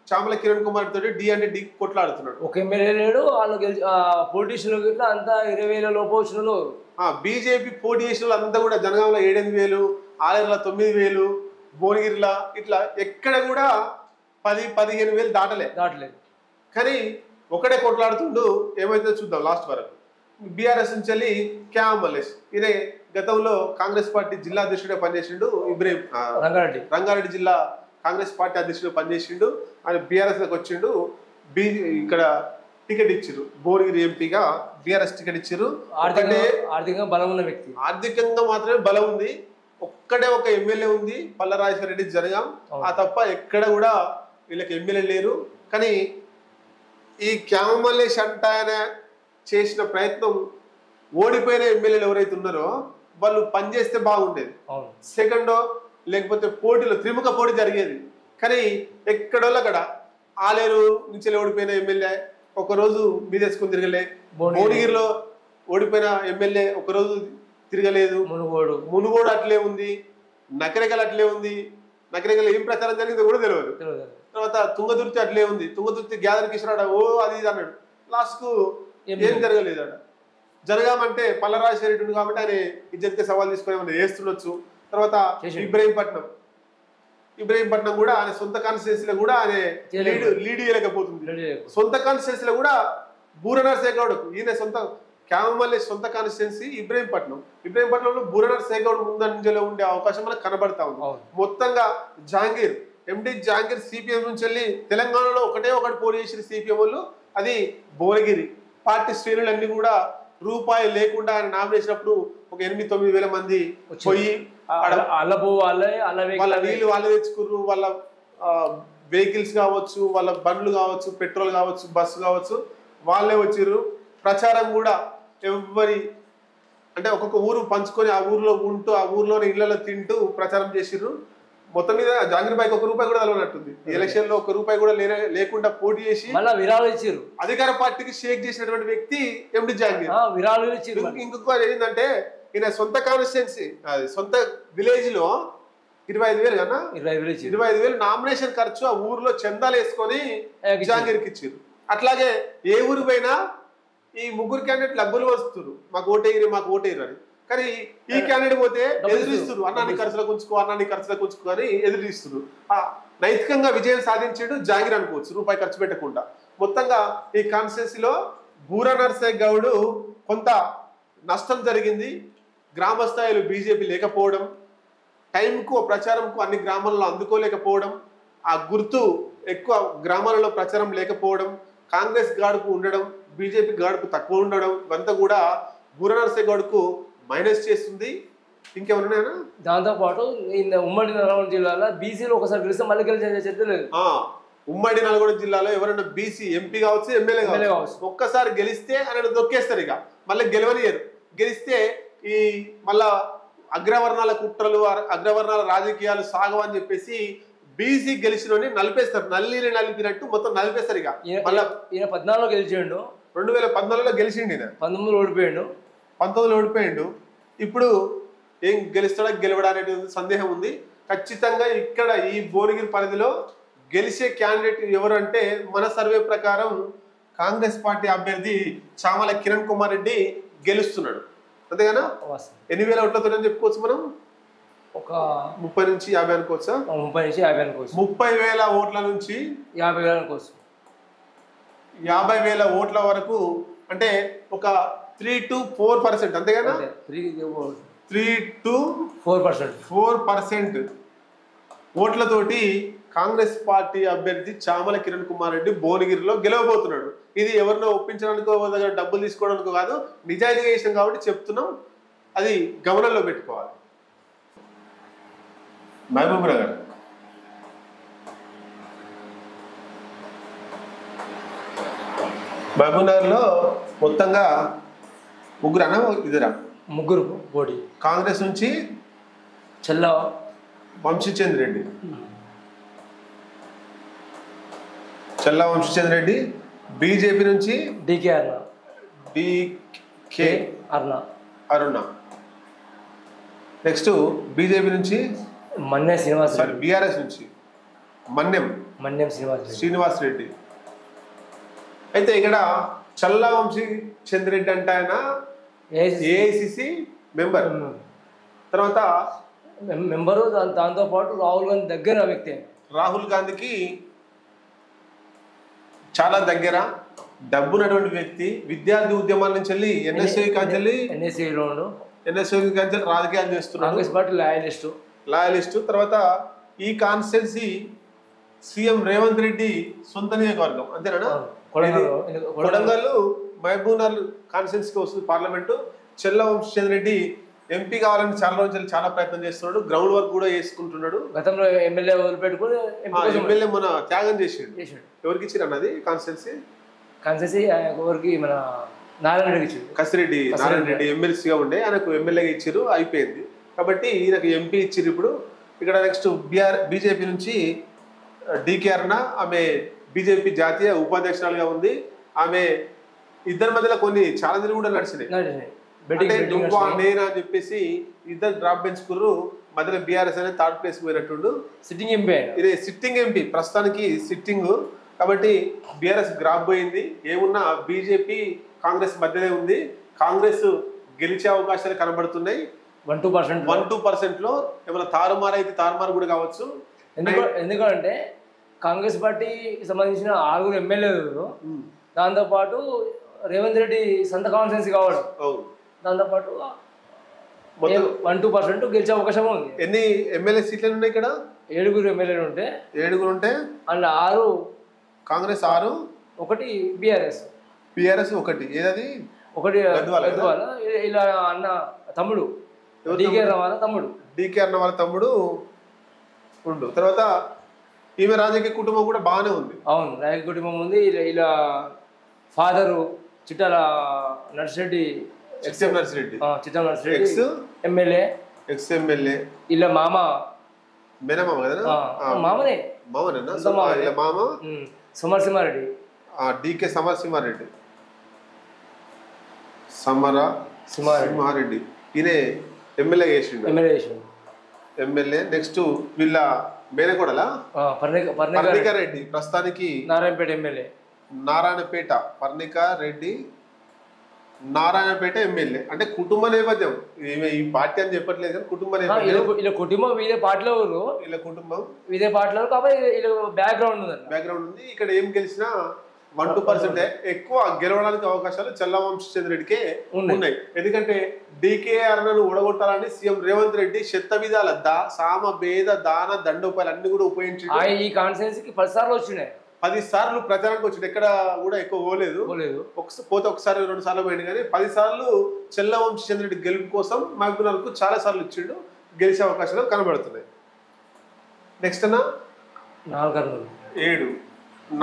చామల కిరణ్ కుమార్ తోటి డి అంటే డి కొట్లాడుతున్నాడు. ఒక ఎమ్మెల్యే లేడు. వాళ్ళు పొలిటీషియన్లు గిట్లా అంతా 20,000 లోపు వచ్చిన బీజేపీ పోటీ చేసిన వాళ్ళు అంతా కూడా జనగాంలో 7,000, ఆలేరులో 9,000, భువనగిరిలో ఇట్లా ఎక్కడ కూడా 10-15,000 దాటలేదు. కానీ ఒకటే కొట్లాడుతుండు. ఏమైతే చూద్దాం లాస్ట్ వరకు. బీఆర్ఎస్ నుంచి వెళ్ళి క్యామ్ మల్లేష్ ఇదే గతంలో కాంగ్రెస్ పార్టీ జిల్లా అధ్యక్షుడిగా పనిచేసిండు. ఇబ్రహీం రంగారెడ్డి జిల్లా కాంగ్రెస్ పార్టీ అధ్యక్షుడిగా పనిచేసిండు. ఆయన బీఆర్ఎస్లోకి వచ్చిండు. ఇక్కడ టికెట్ ఇచ్చారు, భువనగిరి ఎంపీగా బీఆర్ఎస్ టికెట్ ఇచ్చారు. ఆర్థికంగా బలం ఉన్న వ్యక్తి, ఆర్థికంగా మాత్రమే బలం ఉంది. ఒక్కడే ఒక ఎమ్మెల్యే ఉంది, పల్లరాజేశ్వర రెడ్డి జనగాం. ఆ తప్ప ఎక్కడ కూడా వీళ్ళకి ఎమ్మెల్యే లేరు. కానీ ఈ క్యామలేష్ అంటే ఆయన చేసిన ప్రయత్నం ఓడిపోయిన ఎమ్మెల్యేలు ఎవరైతే ఉన్నారో వాళ్ళు పనిచేస్తే బాగుండేది. సెకండో లేకపోతే పోటీలో త్రిముఖ పోటీ జరిగేది. కానీ ఎక్కడోళ్ళు అక్కడ ఆలేరు నుంచి ఓడిపోయిన ఎమ్మెల్యే ఒకరోజు మీదేసుకుని తిరగలే. భువనగిరిలో ఓడిపోయిన ఎమ్మెల్యే ఒకరోజు తిరగలేదు. మునుగోడు అట్లే ఉంది, నకరికల్ అట్లే ఉంది. నకరికల్ ఏం ప్రచారం జరిగిందో కూడా తెలియదు. తర్వాత తుంగతుర్తి అట్లే ఉంది. తుంగతుర్తి గ్యాదర్ కిషోరాడ అది ఇది అన్నాడు. లాస్ట్కు ఏం జరగలేదు అక్కడ. జనగామంటే పల్లరాజేశ్వర రెడ్డి కాబట్టి ఆయన ఇజ్జత్కి సవాల్ తీసుకొని ఏమన్నా వేస్తుండొచ్చు. తర్వాత ఇబ్రహీంపట్నం కూడా ఆయన సొంత కాన్స్టిట్యున్సీలో కూడా ఆయన లీడ్ చేయలేకపోతుంది. సొంత కాన్స్టిట్యున్సీలో కూడా బూర నర్సయ్య గౌడ్ ఈయన సొంత క్యామమల్లే సొంత కాన్స్టిట్యున్సీ ఇబ్రహీంపట్నంలో బూర నర్సయ్య గౌడ్ ముందంజలో ఉండే అవకాశం మనకు కనబడతా ఉంది. మొత్తంగా జహాంగీర్ ఎండి జహాంగీర్ సిపిఎం నుంచి వెళ్ళి తెలంగాణలో ఒకటే పోటీ చేసిన సిపిఎం వాళ్ళు అది భువనగిరి పార్టీ శ్రేణులన్నీ కూడా రూపాయి లేకుండా ఆయన నామినేషన్ అప్పుడు ఒక 8-9 వేల మంది పోయి వాళ్ళ నీళ్ళు వాళ్ళే తెచ్చుకుర్రు. వాళ్ళ వెహికల్స్ కావచ్చు, వాళ్ళ బండ్లు కావచ్చు, పెట్రోల్ కావచ్చు, బస్సు కావచ్చు, వాళ్ళే వచ్చిర్రు. ప్రచారం కూడా ఎవరి అంటే ఒక్కొక్క ఊరు పంచుకొని ఆ ఊర్లో ఉంటూ ఆ ఊర్లోనే ఇళ్లలో తింటూ ప్రచారం చేసిర్రు. మొత్తం మీద జాంగీర్ బాయ్కి ₹1 కూడా అలవనట్టుంది. ఎలక్షన్ లో ₹1 కూడా లేకుండా పోటీ చేసి విరాళాలు ఇచ్చారు. అధికార పార్టీకి షేక్ చేసినటువంటి వ్యక్తి ఎండి జాంగీర్. విరాళాలు ఇచ్చారు. ఇంకొక ఏంటంటే ఈయన సొంత కాన్స్టిట్యున్సీ సొంత విలేజ్ లో 25,000 కన్నా 25,000 నామినేషన్ ఖర్చు ఆ ఊర్లో చందాలు వేసుకొని జాంగీర్కి ఇచ్చారు. అట్లాగే ఏ ఊరు పోయినా ఈ ముగ్గురు క్యాండిడేట్ డబ్బులు వస్తున్నారు, మాకు ఓటేయరు అని. కానీ ఈ క్యాండిడేట్ పోతే ఎదురిస్తున్నారు, అన్నాన్ని ఖర్చులకు ఉంచుకో అని ఎదురిస్తున్నారు. నైతికంగా విజయం సాధించాడు జాంగీర్ అనుకోవచ్చు, రూపాయి ఖర్చు పెట్టకుండా. మొత్తంగా ఈ కాన్స్టిట్యున్సీలో బూర నర్సయ్య గౌడ్ కొంత నష్టం జరిగింది. గ్రామ స్థాయిలో బీజేపీ లేకపోవడం, టైంకు ప్రచారంకు అన్ని గ్రామాలలో అందుకోలేకపోవడం, ఆ గుర్తు ఎక్కువ గ్రామాలలో ప్రచారం లేకపోవడం, కాంగ్రెస్ గాడుపు ఉండడం, బీజేపీ గాడుపు తక్కువ ఉండడం, ఇవంతా కూడా బూర నర్సయ్య గౌడ్కు మైనస్ చేస్తుంది. ఇంకేమన్నాయనా? దాంతోపాటు ఉమ్మడి నల్గొండ జిల్లాలో బీసీలో ఒకసారి గెలిస్తే మళ్ళీ గెలిచే చర్చ లేదు. ఉమ్మడి నల్గొండ జిల్లాలో ఎవరైనా బీసీ ఎంపీ కావచ్చు, ఎమ్మెల్యే కావచ్చు, ఒక్కసారి గెలిస్తే ఆయన దొక్కేస్తారు, ఇక మళ్ళీ గెలవనియరు. గెలిస్తే ఈ మళ్ళా అగ్రవర్ణాల కుట్రలు, అగ్రవర్ణాల రాజకీయాలు సాగవని చెప్పేసి బీసీ గెలిచినోని నలిపేస్తారు, నలిపినట్టు మొత్తం నలిపేస్తారు. ఇక మళ్ళీ ఈయన 14లో గెలిచిండు, 2014లో గెలిచిండు, ఈయన 19లో ఓడిపోయాడు, 19లో ఓడిపోయాడు. ఇప్పుడు ఏం గెలుస్తాడా గెలవడా అనేది సందేహం ఉంది. ఖచ్చితంగా ఇక్కడ ఈ భువనగిరి పరిధిలో గెలిచే క్యాండిడేట్ ఎవరు అంటే మన సర్వే ప్రకారం కాంగ్రెస్ పార్టీ అభ్యర్థి చామల కిరణ్ కుమార్ రెడ్డి గెలుస్తున్నాడు. అంతేగానా? 8,000 ఓట్లతో చెప్పుకోవచ్చు మనం, ఒక 30 నుంచి 50 అనుకోవచ్చా? 30 నుంచి 50 అనుకోవచ్చు. 30,000 ఓట్ల నుంచి 50,000 అనుకోవచ్చు. 50,000 ఓట్ల వరకు అంటే ఒక 3 to 4%. అంతేగానా? 3 to 4% ఓట్లతోటి కాంగ్రెస్ పార్టీ అభ్యర్థి చామల కిరణ్ కుమార్ రెడ్డి భువనగిరిలో గెలవబోతున్నాడు. ఇది ఎవరినో ఒప్పించడానికో దగ్గర డబ్బులు తీసుకోవడానికో కాదు, నిజాయితీగా చేసాం కాబట్టి చెప్తున్నాం, అది గమనంలో పెట్టుకోవాలి. మహబూబ్ నగర్ మహబూబ్నగర్లో మొత్తంగా ముగ్గురు పోటీ. కాంగ్రెస్ నుంచి చెల్ల వంశీచంద్ర రెడ్డి, బీజేపీ నుంచి డికే అరుణ, నెక్స్ట్ బీజేపీ నుంచి మన్నే శ్రీనివాస్, బీఆర్ఎస్ నుంచి మన్యం శ్రీనివాస్ రెడ్డి. అయితే ఇక్కడ చల్లా వంశీ చంద్రెడ్డి అంటే ఆయన ఏఐసిసి మెంబర్, తర్వాత మెంబరు, దాంతోపాటు రాహుల్ గాంధీ దగ్గర వ్యక్తి. రాహుల్ గాంధీకి చాలా దగ్గర, డబ్బున్నటువంటి వ్యక్తి. విద్యార్థి ఉద్యమాల నుంచి వెళ్ళి ఎన్ఎస్ఏ రాజకీయాలు చేస్తున్నాడు, లాయలిస్టు. తర్వాత ఈ కాన్స్టిట్యున్సీ సీఎం రేవంత్ రెడ్డి సొంత నియోజకవర్గం, అంతేనా? కొడంగల్ మహబూబ్నగర్ కాన్స్టిట్యున్సీకి వస్తుంది పార్లమెంటు. చెల్ల వంశీచంద్ర రెడ్డి ఎంపీ కావాలని చాలా రోజులు చాలా ప్రయత్నం చేస్తున్నాడు, గ్రౌండ్ వర్క్ కూడా చేసుకుంటున్నాడు. గతంలో ఎమ్మెల్యే వదిలిపెట్టుకుని ఎమ్మెల్యే మన త్యాగం చేసాడు. ఎవరికి ఇచ్చారు అన్నది కాన్స్టిట్యున్సీ ఎవరికి? మన నారాయణ కసిరెడ్డి నారాయణ రెడ్డి ఎమ్మెల్సీగా ఉండే ఆయనకు ఎమ్మెల్యేగా ఇచ్చారు, అయిపోయింది. కాబట్టి ఈయనకు ఎంపీ ఇచ్చారు. ఇప్పుడు ఇక్కడ నెక్స్ట్ బీజేపీ నుంచి డికే అరుణ, ఆమె బీజేపీ జాతీయ ఉపాధ్యక్షురాలుగా ఉంది. ఆమె ఇద్దరి మధ్యలో కొన్ని ఛాలెంజ్లు కూడా నడిచినాయి. నేనా అని చెప్పేసి ఇద్దరు డ్రాప్ పెంచుకుర్రు. మధ్యలో బీఆర్ఎస్ అనేది 3rd ప్లేస్ పోయినట్టుండు. సిట్టింగ్ ఎంపీ, ఇదే సిట్టింగ్ ఎంపీ ప్రస్తుతానికి సిట్టింగ్. కాబట్టి బీఆర్ఎస్ గ్రాప్ పోయింది. ఏమున్నా బీజేపీ కాంగ్రెస్ మధ్యనే ఉంది. కాంగ్రెస్ గెలిచే అవకాశాలు కనబడుతున్నాయి. 1-2% ఏమైనా తారుమారు అయితే తారుమారు కూడా కావచ్చు. ఎందుకంటే కాంగ్రెస్ పార్టీ సంబంధించిన 6 ఎమ్మెల్యేలు, దాంతోపాటు రేవంత్ రెడ్డి సొంత కాన్స్టిట్యున్సీ కావడం, దాంతోపాటు 1-2% గెలిచే అవకాశం ఉంది. ఎన్ని ఎమ్మెల్యే సీట్లు ఉన్నాయి ఇక్కడ? 7 ఎమ్మెల్యేలు ఉంటే అందులో 6 కాంగ్రెస్, 1 బీఆర్ఎస్ 1. ఏదది? 1 ఇలా అన్న తమ్ముడు డికే అన్న వాళ్ళ తమ్ముడు ఉండు. తర్వాత ఈమె రాజకీయ కుటుంబం కూడా బాగానే ఉంది. అవును, రాజకీయ కుటుంబం ఉంది. ఇలా father Chittala Narsireddy, Chittam Narsireddy ex MLA, ఇలా మామ మేనమామ కదా? మామనే మామ సమరసింహారెడ్డి, డికే సమరసింహారెడ్డి ఈయన ఎమ్మెల్యే చేసిండు. ఎమ్మెల్యే నెక్స్ట్ వీళ్ళ మేనకోడలా పర్ణికా రెడ్డి, ప్రస్తుతానికి నారాయణపేట ఎమ్మెల్యే. నారాయణపేట పర్ణికా రెడ్డి నారాయణపేట ఎమ్మెల్యే అంటే కుటుంబ నేపథ్యం, ఈ పార్టీ అని చెప్పట్లేదు కానీ కుటుంబ నేపథ్యం. వీళ్ళ కుటుంబం ఇదే పార్టీలో వీళ్ళ కుటుంబం ఇదే పార్టీలో కాబట్టి వీళ్ళ బ్యాక్గ్రౌండ్ ఉంది. ఇక్కడ ఏం గెలిచినా 1-2% ఎక్కువ గెలవడానికి అవకాశాలు చల్లా వంశీచంద్రెడ్డికే ఉన్నాయి. ఎందుకంటే డికేఆర్ ను ఓడగొట్టాలని సీఎం రేవంత్ రెడ్డి శత విధాల సామ భేద దాన దండోపాయాలు అన్ని కూడా ఉపయోగించి ఈ కాన్స్టిట్యున్సీకి 10 సార్లు వచ్చినాయి. 10 సార్లు ప్రచారానికి వచ్చింది. ఎక్కడ కూడా ఎక్కువ పోలేదు, పోతే ఒకసారి 2 సార్లు పోయింది. కానీ 10 సార్లు చల్లా వంశీచంద్రెడ్డి గెలుపు కోసం మహబూబ్నగర్కు చాలా సార్లు ఇచ్చిండు. గెలిచే అవకాశాలు కనబడుతున్నాయి. నెక్స్ట్ అన్న 7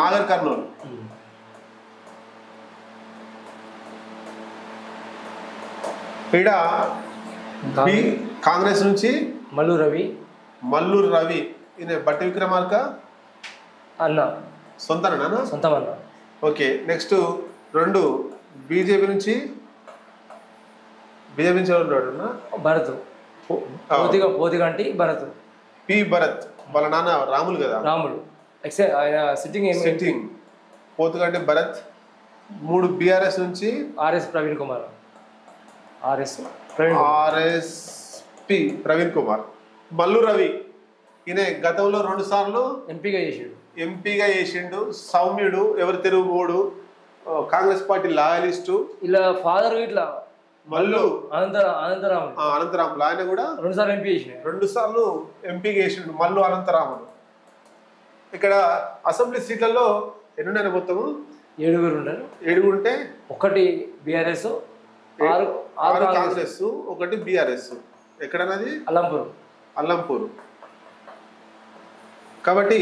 నాగర్ కర్నూలు. ఈడ కాంగ్రెస్ నుంచి మల్లూరు రవి ఈయన బట్టి విక్రమార్క అన్న సొంతమన్నా. ఓకే. నెక్స్ట్ 2 బీజేపీ నుంచి ఉన్నాడు భరత్ పోతిగంటి భరత్ పి భరత్ వాళ్ళ నాన్న రాములు కదా, సిట్టింగ్ పోతుగంటి భరత్. 3 బీఆర్ఎస్ నుంచి ఆర్ఎస్ ప్రవీణ్ కుమార్. మల్లు రవి ఈయన గతంలో 2 సార్లు ఎంపీగా చేసిండు. సౌమ్యుడు, ఎవరు తెలుగుడు, కాంగ్రెస్ పార్టీ లాయలిస్టు. ఇలా ఫాదర్ ఇట్లా మల్లు అనంతరాములు ఆయన కూడా 2 సార్లు ఎంపీగా చేసిండు మల్లు అనంతరాములు. ఇక్కడ అసెంబ్లీ సీట్లలో ఎన్ని ఉన్నాయి మొత్తము? 7 ఉంటే 1 బీఆర్ఎస్, 6 కాంగ్రెస్, 1 బీఆర్ఎస్. ఎక్కడన్నది? అల్లంపూర్. కాబట్టి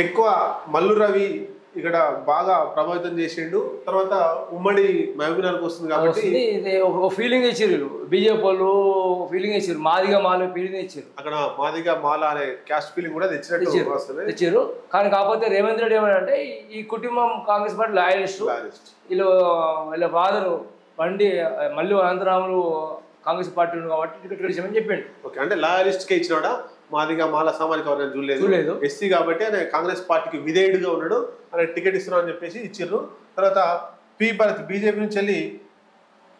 ఎక్కువ మల్లు రవి ఇక్కడ బాగా ప్రభావితం చేసిండు. తర్వాత ఉమ్మడి మహబూబ్నగర్కి వస్తుంది కాబట్టి ఒక ఫీలింగ్ ఇచ్చారు బీజేపీ వాళ్ళు, ఫీలింగ్ ఇచ్చారు మాదిగా మాల ఫీలింగ్ ఇచ్చారు. అక్కడ మాదిగా మాల అనే క్యాస్ట్ ఫీలింగ్ కూడా తెచ్చారు. కానీ కాకపోతే రేవంత్ రెడ్డి ఏమంటే ఈ కుటుంబం కాంగ్రెస్ పార్టీ లాయలిస్ట్, వీళ్ళ ఫాదరు మళ్ళీ అనంతరాములు కాంగ్రెస్ పార్టీ ఉంది కాబట్టి టికెట్ ఇచ్చామని చెప్పిండు. ఓకే. అంటే లాయలిస్ట్ కే ఇచ్చినాడా? మాదిగా మాల సామాజిక వర్గం చూడలేదు, ఎస్సీ కాబట్టి ఆయన కాంగ్రెస్ పార్టీకి విధేయుడిగా ఉన్నాడు, ఆయన టికెట్ ఇస్తున్నాడు అని చెప్పేసి ఇచ్చిర్రు. తర్వాత పి భరత్ బీజేపీ నుంచి వెళ్ళి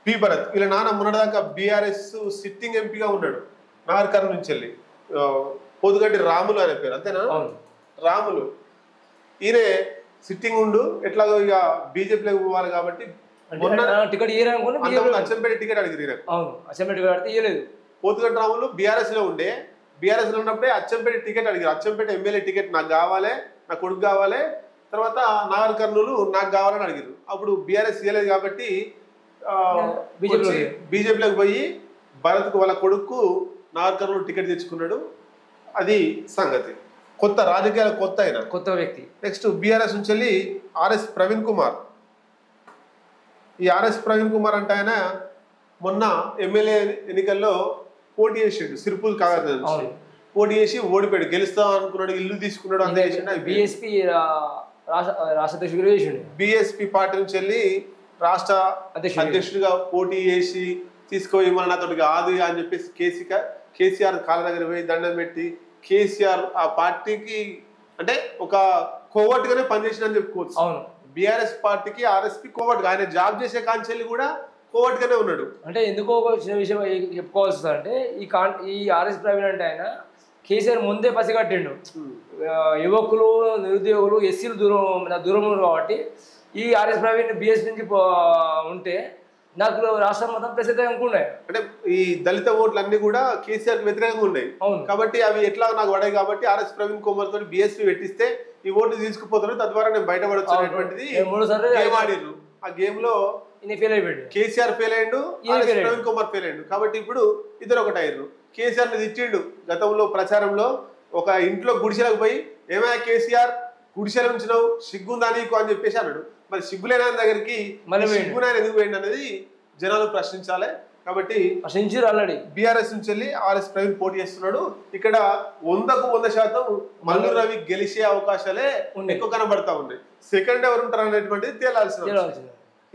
పి భరత్ వీళ్ళ నాన్న మొన్నటిదాకా బీఆర్ఎస్ సిట్టింగ్ ఎంపీగా ఉన్నాడు. నాగర్కర్నూలు నుంచి వెళ్ళి పోతుగడ్డి రాములు అనే పేరు, అంతేనా? రాములు. ఈయన సిట్టింగ్ ఉండు ఎట్లాగో ఇక బీజేపీలోకి పోవాలి కాబట్టి టికెట్ అచ్చంపేట టికెట్ అడిగారు. ఇవ్వలేదు. పోతుగడ్డి రాములు బీఆర్ఎస్ లో ఉండే, బీఆర్ఎస్ లో ఉన్నప్పుడే అచ్చంపేట టికెట్ అడిగారు. అచ్చంపేట ఎమ్మెల్యే టికెట్ నాకు కావాలి, నా కొడుకు కావాలి, తర్వాత నాగర్ కర్నూలు నాకు కావాలని అడిగారు. అప్పుడు బీఆర్ఎస్ ఇవ్వలేదు కాబట్టి బీజేపీలోకి పోయి భరత్కు వాళ్ళ కొడుకు నాగర్ కర్నూలు టికెట్ తెచ్చుకున్నాడు. అది సంగతి. కొత్త రాజకీయాల కొత్త వ్యక్తి. నెక్స్ట్ బీఆర్ఎస్ నుంచి వెళ్ళి ఆర్ఎస్ ప్రవీణ్ కుమార్. ఈ ఆర్ఎస్ ప్రవీణ్ కుమార్ అంటే ఆయన మొన్న ఎమ్మెల్యే ఎన్నికల్లో పోటీ చేసిండు. సిర్పూర్ కాగజ్ నుంచి పోటీ చేసి ఓడిపోయాడు. గెలుస్తాం అనుకున్నాడు, ఇల్లు తీసుకున్నాడు, అంతే చేసిండు. బీఎస్పీ పార్టీ నుంచి వెళ్ళి రాష్ట్ర అధ్యక్షుడిగా పోటీ చేసి తీసుకుపోయి మన నాతోటి కాదు అని చెప్పేసి కేసీఆర్ కాళ్ళ దగ్గర పోయి దండం పెట్టి కేసీఆర్ ఆ పార్టీకి అంటే ఒక కోవర్ట్గానే పనిచేసిందని చెప్పుకోవచ్చు. బీఆర్ఎస్ పార్టీకి ఆర్ఎస్పీ కోవర్ట్గా ఆయన జాబ్ చేసే కాంచెల్లి కూడా కోవర్ట్గానే ఉన్నాడు. అంటే ఎందుకో చిన్న విషయం చెప్పుకోవాల్సి అంటే ఈ ఆర్ఎస్ ప్రవీణ్ అంటే ఆయన కేసీఆర్ ముందే పసిగట్టిండు. యువకులు, నిరుద్యోగులు, ఎస్సీలు దూరం కాబట్టి ఈ ఆర్ఎస్ ప్రవీణ్ బీఎస్పీ నుంచి ఉంటే నాకు రాష్ట్రం మొత్తం ప్రసిద్ధంగా అనుకున్నాయి. అంటే ఈ దళిత ఓట్లు అన్ని కూడా కేసీఆర్ కి వ్యతిరేకంగా ఉన్నాయి కాబట్టి అవి ఎట్లా నాకు పడాయి కాబట్టి ఆర్ఎస్ ప్రవీణ్ కుమార్ తోటి బీఎస్పీ పెట్టిస్తే ఈ ఓట్లు తీసుకుపోతారు, తద్వారా నేను బయటపడచ్చు అనేటువంటిది గేమ్ ఆడిర్రు. ఆ గేమ్ లో కేసీఆర్ ఫెయిల్ అయ్యిండు, ప్రవీణ్ కుమార్ ఫెయిల్ అయ్యిండు. కాబట్టి ఇప్పుడు ఇద్దరు ఒకటి అయ్యారు. కేసీఆర్ ని తిట్టిండు గతంలో ప్రచారంలో. ఒక ఇంట్లో గుడిసెలకు పోయి ఏమైనా కేసీఆర్ గుడిసెల ఉంచినావు, సిగ్గుందా నీకు అని చెప్పేసి అన్నాడు. మరి సిగ్గులేని దగ్గరికి సిగ్గునాయన ఎందుకు పోయింది అనేది జనాలు ప్రశ్నించాలి. కాబట్టి ఆల్రెడీ బీఆర్ఎస్ నుంచి వెళ్ళి ఆర్ఎస్ ప్రవీణ్ పోటీ చేస్తున్నాడు. ఇక్కడ 100% మల్లు రవి గెలిచే అవకాశాలే ఎక్కువ కనబడతా ఉన్నాయి. సెకండ్ ఎవరు ఉంటారు అనేటువంటిది తేలాల్సిన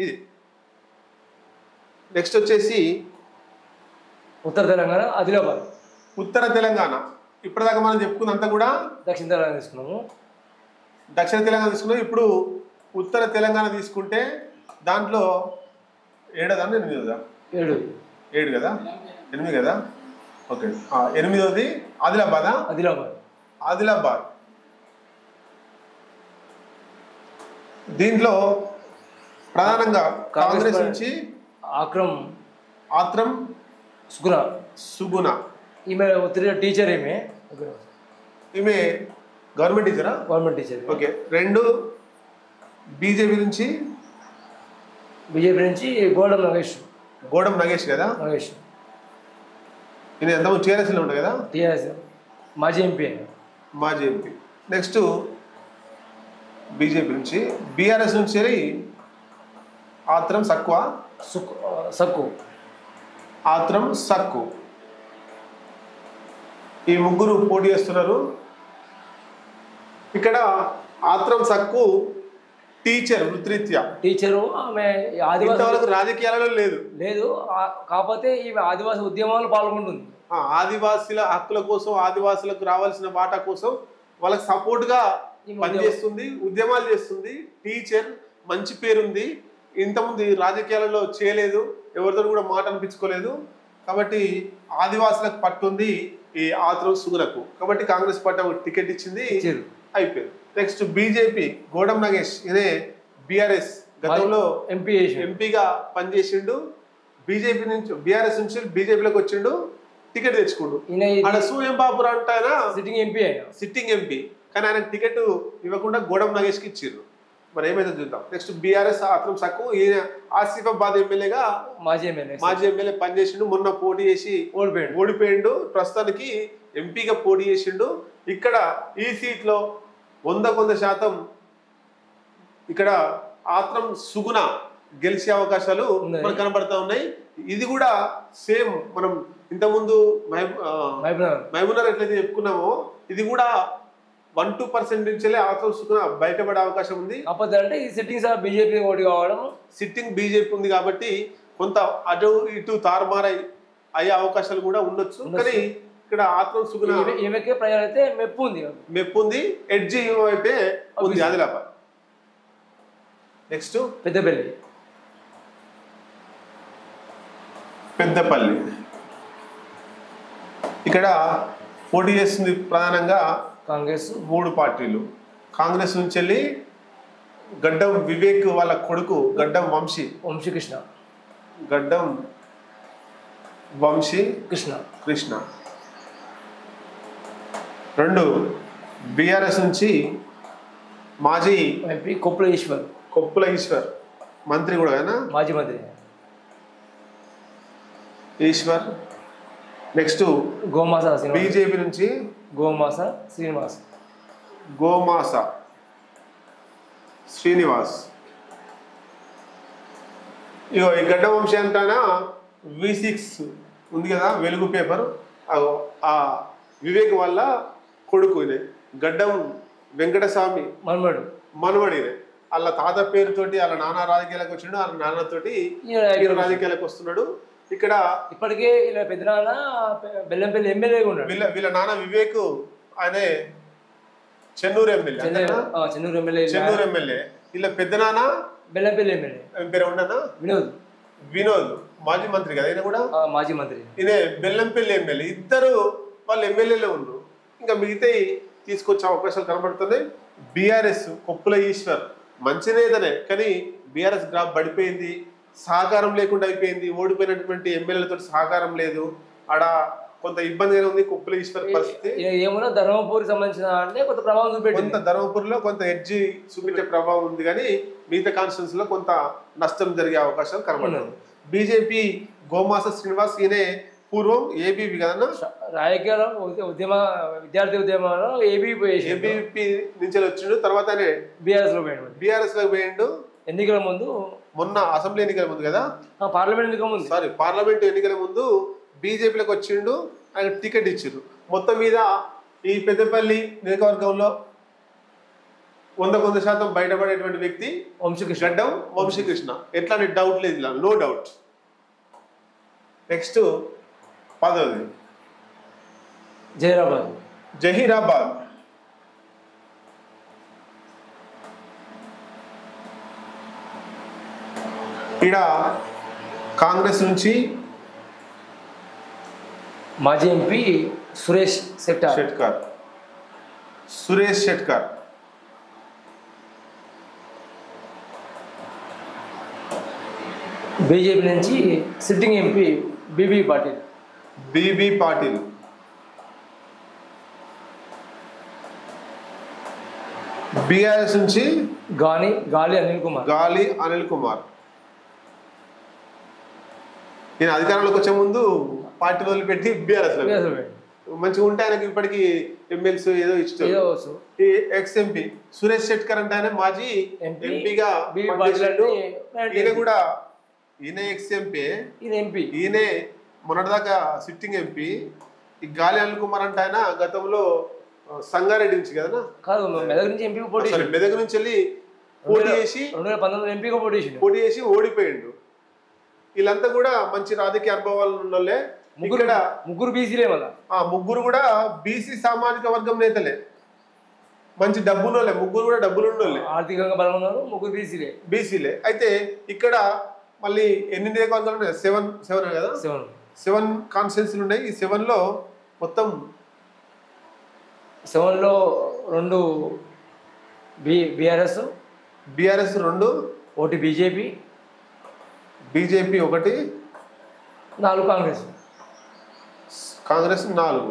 ఇది. నెక్స్ట్ వచ్చేసి ఉత్తర తెలంగాణ, ఆదిలాబాద్. ఉత్తర తెలంగాణ ఇప్పటిదాకా మనం చెప్పుకున్నంతా కూడా దక్షిణ తెలంగాణ తీసుకున్నాము. దక్షిణ తెలంగాణ తీసుకున్నాం. ఇప్పుడు ఉత్తర తెలంగాణ తీసుకుంటే దాంట్లో ఏడోదా ఎనిమిదోదా? 7 7 కదా, 8 కదా. ఓకే, 8వది ఆదిలాబాదా? ఆదిలాబాద్. దీంట్లో ప్రధానంగా కాంగ్రెస్ నుంచి ఆత్రం సుగుణ ఈమె టీచర్. ఈమె గవర్నమెంట్ టీచరా? Government teacher. ఓకే. 2 బీజేపీ నుంచి గోడం నగేష్ కదా. ఇది ఎంతమంది టీఆర్ఎస్లో ఉంటాయి కదా. మాజీ ఎంపీ. నెక్స్ట్ బీజేపీ నుంచి, బీఆర్ఎస్ నుంచి ఆత్రం సక్కు. ఈ ముగ్గురు పోటీ చేస్తున్నారు. ఇక్కడ ఆత్రం సక్కు టీచర్, వృత్తిరీత్యా టీచరు. ఆమె ఇంతవరకు రాజకీయాలలో లేదు, కాకపోతే ఈమె ఆదివాసీ ఉద్యమాలు పాల్గొంటుంది. ఆదివాసీల హక్కుల కోసం, ఆదివాసులకు రావాల్సిన వాటా కోసం వాళ్ళకి సపోర్ట్గా పనిచేస్తుంది, ఉద్యమాలు చేస్తుంది. టీచర్, మంచి పేరుంది. ఇంతకుముందు రాజకీయాలలో చేయలేదు, ఎవరితో కూడా మాట అనిపించుకోలేదు. కాబట్టి ఆదివాసులకు పట్టుంది ఈ ఆత్రం సుగులకు. కాబట్టి కాంగ్రెస్ పార్టీ టికెట్ ఇచ్చింది, అయిపోయింది. నెక్స్ట్ బీజేపీ గోడం నగేష్. ఇదే బీఆర్ఎస్ గతంలో ఎంపీగా పనిచేసిండు. బీజేపీ నుంచి, బీఆర్ఎస్ నుంచి బీజేపీలోకి వచ్చిండు, టికెట్ తెచ్చుకుండు. ఆయన సూయం బాబు అంటే ఆయన సిట్టింగ్ ఎంపీ, కానీ ఆయనకు టికెట్ ఇవ్వకుండా గోడం నగేష్కి ఇచ్చిర్రు. మరి ఏమైతే చూద్దాం. నెక్స్ట్ బీఆర్ఎస్ ఆత్రం సక్కు. ఈయన ఆసిఫాబాద్ ఎమ్మెల్యేగా మాజీ ఎమ్మెల్యే పనిచేసిండు. మొన్న పోటీ చేసి ఓడిపోయిండు. ప్రస్తుతానికి ఎంపీగా పోటీ చేసిండు. ఇక్కడ ఈ సీట్లో 100% ఇక్కడ ఆత్రం సుగుణ గెలిచే అవకాశాలు మనకు కనబడతా ఉన్నాయి. ఇది కూడా సేమ్ మనం ఇంతకుముందు మహబూబ్నగర్ ఎట్లయితే చెప్పుకున్నామో, ఇది కూడా 1-2% నుంచే ఆత్రం సుగుణ బయటపడే అవకాశం ఉంది. అంటే ఈ సిట్టింగ్ బీజేపీ ఓడి కావడం, సిట్టింగ్ బీజేపీ ఉంది కాబట్టి కొంత అటు ఇటు తారుమారై అయ్యే అవకాశాలు కూడా ఉండొచ్చు. కానీ ఇక్కడ ఆత్రం సుగుణ ప్రజలైతే మెప్పు ఉంది. ఎడ్జి అయితే ఉంది ఆదిలాబాద్. నెక్స్ట్ పెద్దపల్లి. ఇక్కడ పోటీ చేస్తుంది ప్రధానంగా కాంగ్రెస్. 3 పార్టీలు. కాంగ్రెస్ నుంచి వెళ్ళి గడ్డం వివేక్ వాళ్ళ కొడుకు గడ్డం వంశీకృష్ణ. 2 బీఆర్ఎస్ నుంచి మాజీ ఎంపీ కొప్పుల ఈశ్వర్, మంత్రి కూడా కదా, మాజీ మంత్రి ఈశ్వర్. నెక్స్ట్ బీజేపీ నుంచి గోమాస శ్రీనివాస్. ఇగో ఈ గడ్డ వంశీ అంటానా V6 ఉంది కదా, వెలుగు పేపర్. ఆ వివేక్ వల్ల కొడుకు ఇదే గడ్డం వెంకటస్వామి మనవడినే. వాళ్ళ తాత పేరుతోటి వాళ్ళ నాన్న రాజకీయాలకు వచ్చిండు, వాళ్ళ నాన్నతోటి రాజకీయాలకు వస్తున్నాడు. ఇక్కడ ఇప్పటికే ఇలా పెద్ద నాన్న బెల్లంపల్లి ఎమ్మెల్యే ఉన్నాడు. వీళ్ళ నాన్న వివేక్ అనే చెన్నూరు ఎమ్మెల్యే. వీళ్ళ పెద్ద నాన్న బెల్లంపల్లి ఎమ్మెల్యే. పేరు ఉండనా వినోద్, మాజీ మంత్రి కదా. ఈయన కూడా మాజీ మంత్రి. ఈయన బెల్లంపల్లి ఎమ్మెల్యే. ఇద్దరు వాళ్ళు ఎమ్మెల్యేలే ఉన్నారు. ఇంకా మిగతా తీసుకొచ్చే అవకాశాలు కనబడుతున్నాయి. బీఆర్ఎస్ కొప్పుల ఈశ్వర్ మంచి నేతనే, కానీ బీఆర్ఎస్ గ్రాఫ్ పడిపోయింది, సహకారం లేకుండా అయిపోయింది. ఓడిపోయినటువంటి ఎమ్మెల్యేలతో సహకారం లేదు. ఆడ కొంత ఇబ్బందిగానే ఉంది కొప్పుల ఈశ్వర్ పరిస్థితి. ఏమన్నా ధర్మపురికి సంబంధించిన అంటే కొంత ప్రభావం చూపెట్టింది. కొంత ధర్మపురిలో కొంత ఎడ్జి చూపించే ప్రభావం ఉంది, కానీ మిగతా కాన్స్టిట్యూన్స్ లో కొంత నష్టం జరిగే అవకాశాలు కనబడుతుంది. బీజేపీ గోమాస శ్రీనివాస్, ఈయనే పూర్వం ఏబీపీ కదన్నా, రాజకీయాలు విద్యార్థి ఉద్యమంలో ఏబీపీ నుంచి వచ్చిండు. తర్వాత బీఆర్ఎస్ లో పోయిండు. ఎన్నికల ముందు, మొన్న అసెంబ్లీ ఎన్నికల ముందు కదా, పార్లమెంట్ ఎన్నికల ముందు బీజేపీలోకి వచ్చిండు. ఆయన టికెట్ ఇచ్చిండు. మొత్తం మీద ఈ పెద్దపల్లి నియోజకవర్గంలో 100% బయటపడేటువంటి వ్యక్తి గడ్డం వంశీకృష్ణ. ఎట్లాంటి డౌట్ లేదు, ఇలా నో డౌట్. నెక్స్ట్ 10వ జహీరాబాద్. ఈడ కాంగ్రెస్ నుంచి మాజీ ఎంపీ సురేష్ షెట్కర్. సురేష్ షెట్కర్. బీజేపీ నుంచి sitting MP BB Patil. BB Patil. BRS నుంచి గాలి అనిల్ కుమార్. గాలి అనిల్ కుమార్. నేను అధికారంలోకి వచ్చే ముందు పార్టీ వదిలిపెట్టి బీఆర్ఎస్ మంచిగా ఉంటే ఆయనకి ఇప్పటికీ ఎమ్మెల్సీ ఏదో ఇచ్చారు. ఎక్స్ ఎంపీ సురేష్ షెట్కర్ అంటే ఆయన మాజీ ఎంపీగా ఈయన ఎక్స్ ఎంపీ, ఈయన మొన్నటిదాకా సిట్టింగ్ ఎంపీ. ఈ గాలి అనిల్ కుమార్ అంటే ఆయన గతంలో సంగారెడ్డి నుంచి కదా కాదు, మెదక్ నుంచి ఎంపీ మెదక్ నుంచి వెళ్ళి పోటీ చేసి 2019 ఎంపీగా పోటీ చేసి ఓడిపోయిండు. వీళ్ళంతా కూడా మంచి రాజకీయ అనుభవాలు ఉన్నోళ్ళే. ముగ్గురు బీసీలే. ముగ్గురు కూడా బీసీ సామాజిక వర్గం నేతలే, మంచి డబ్బున్నోళ్ళే. ముగ్గురు కూడా డబ్బులు ఉన్నోళ్ళే, ఆర్థికంగా బలం ఉన్నారు. ముగ్గురు బీసీలే. అయితే ఇక్కడ మళ్ళీ ఎన్ని నియోజకవర్గాలు ఉన్నాయి? 7 కదా, 7 కాన్స్టిట్యున్సీలు ఉన్నాయి. ఈ 7లో మొత్తం 7లో 2 బీఆర్ఎస్ 2, 1 బీజేపీ 1, 4 కాంగ్రెస్ 4.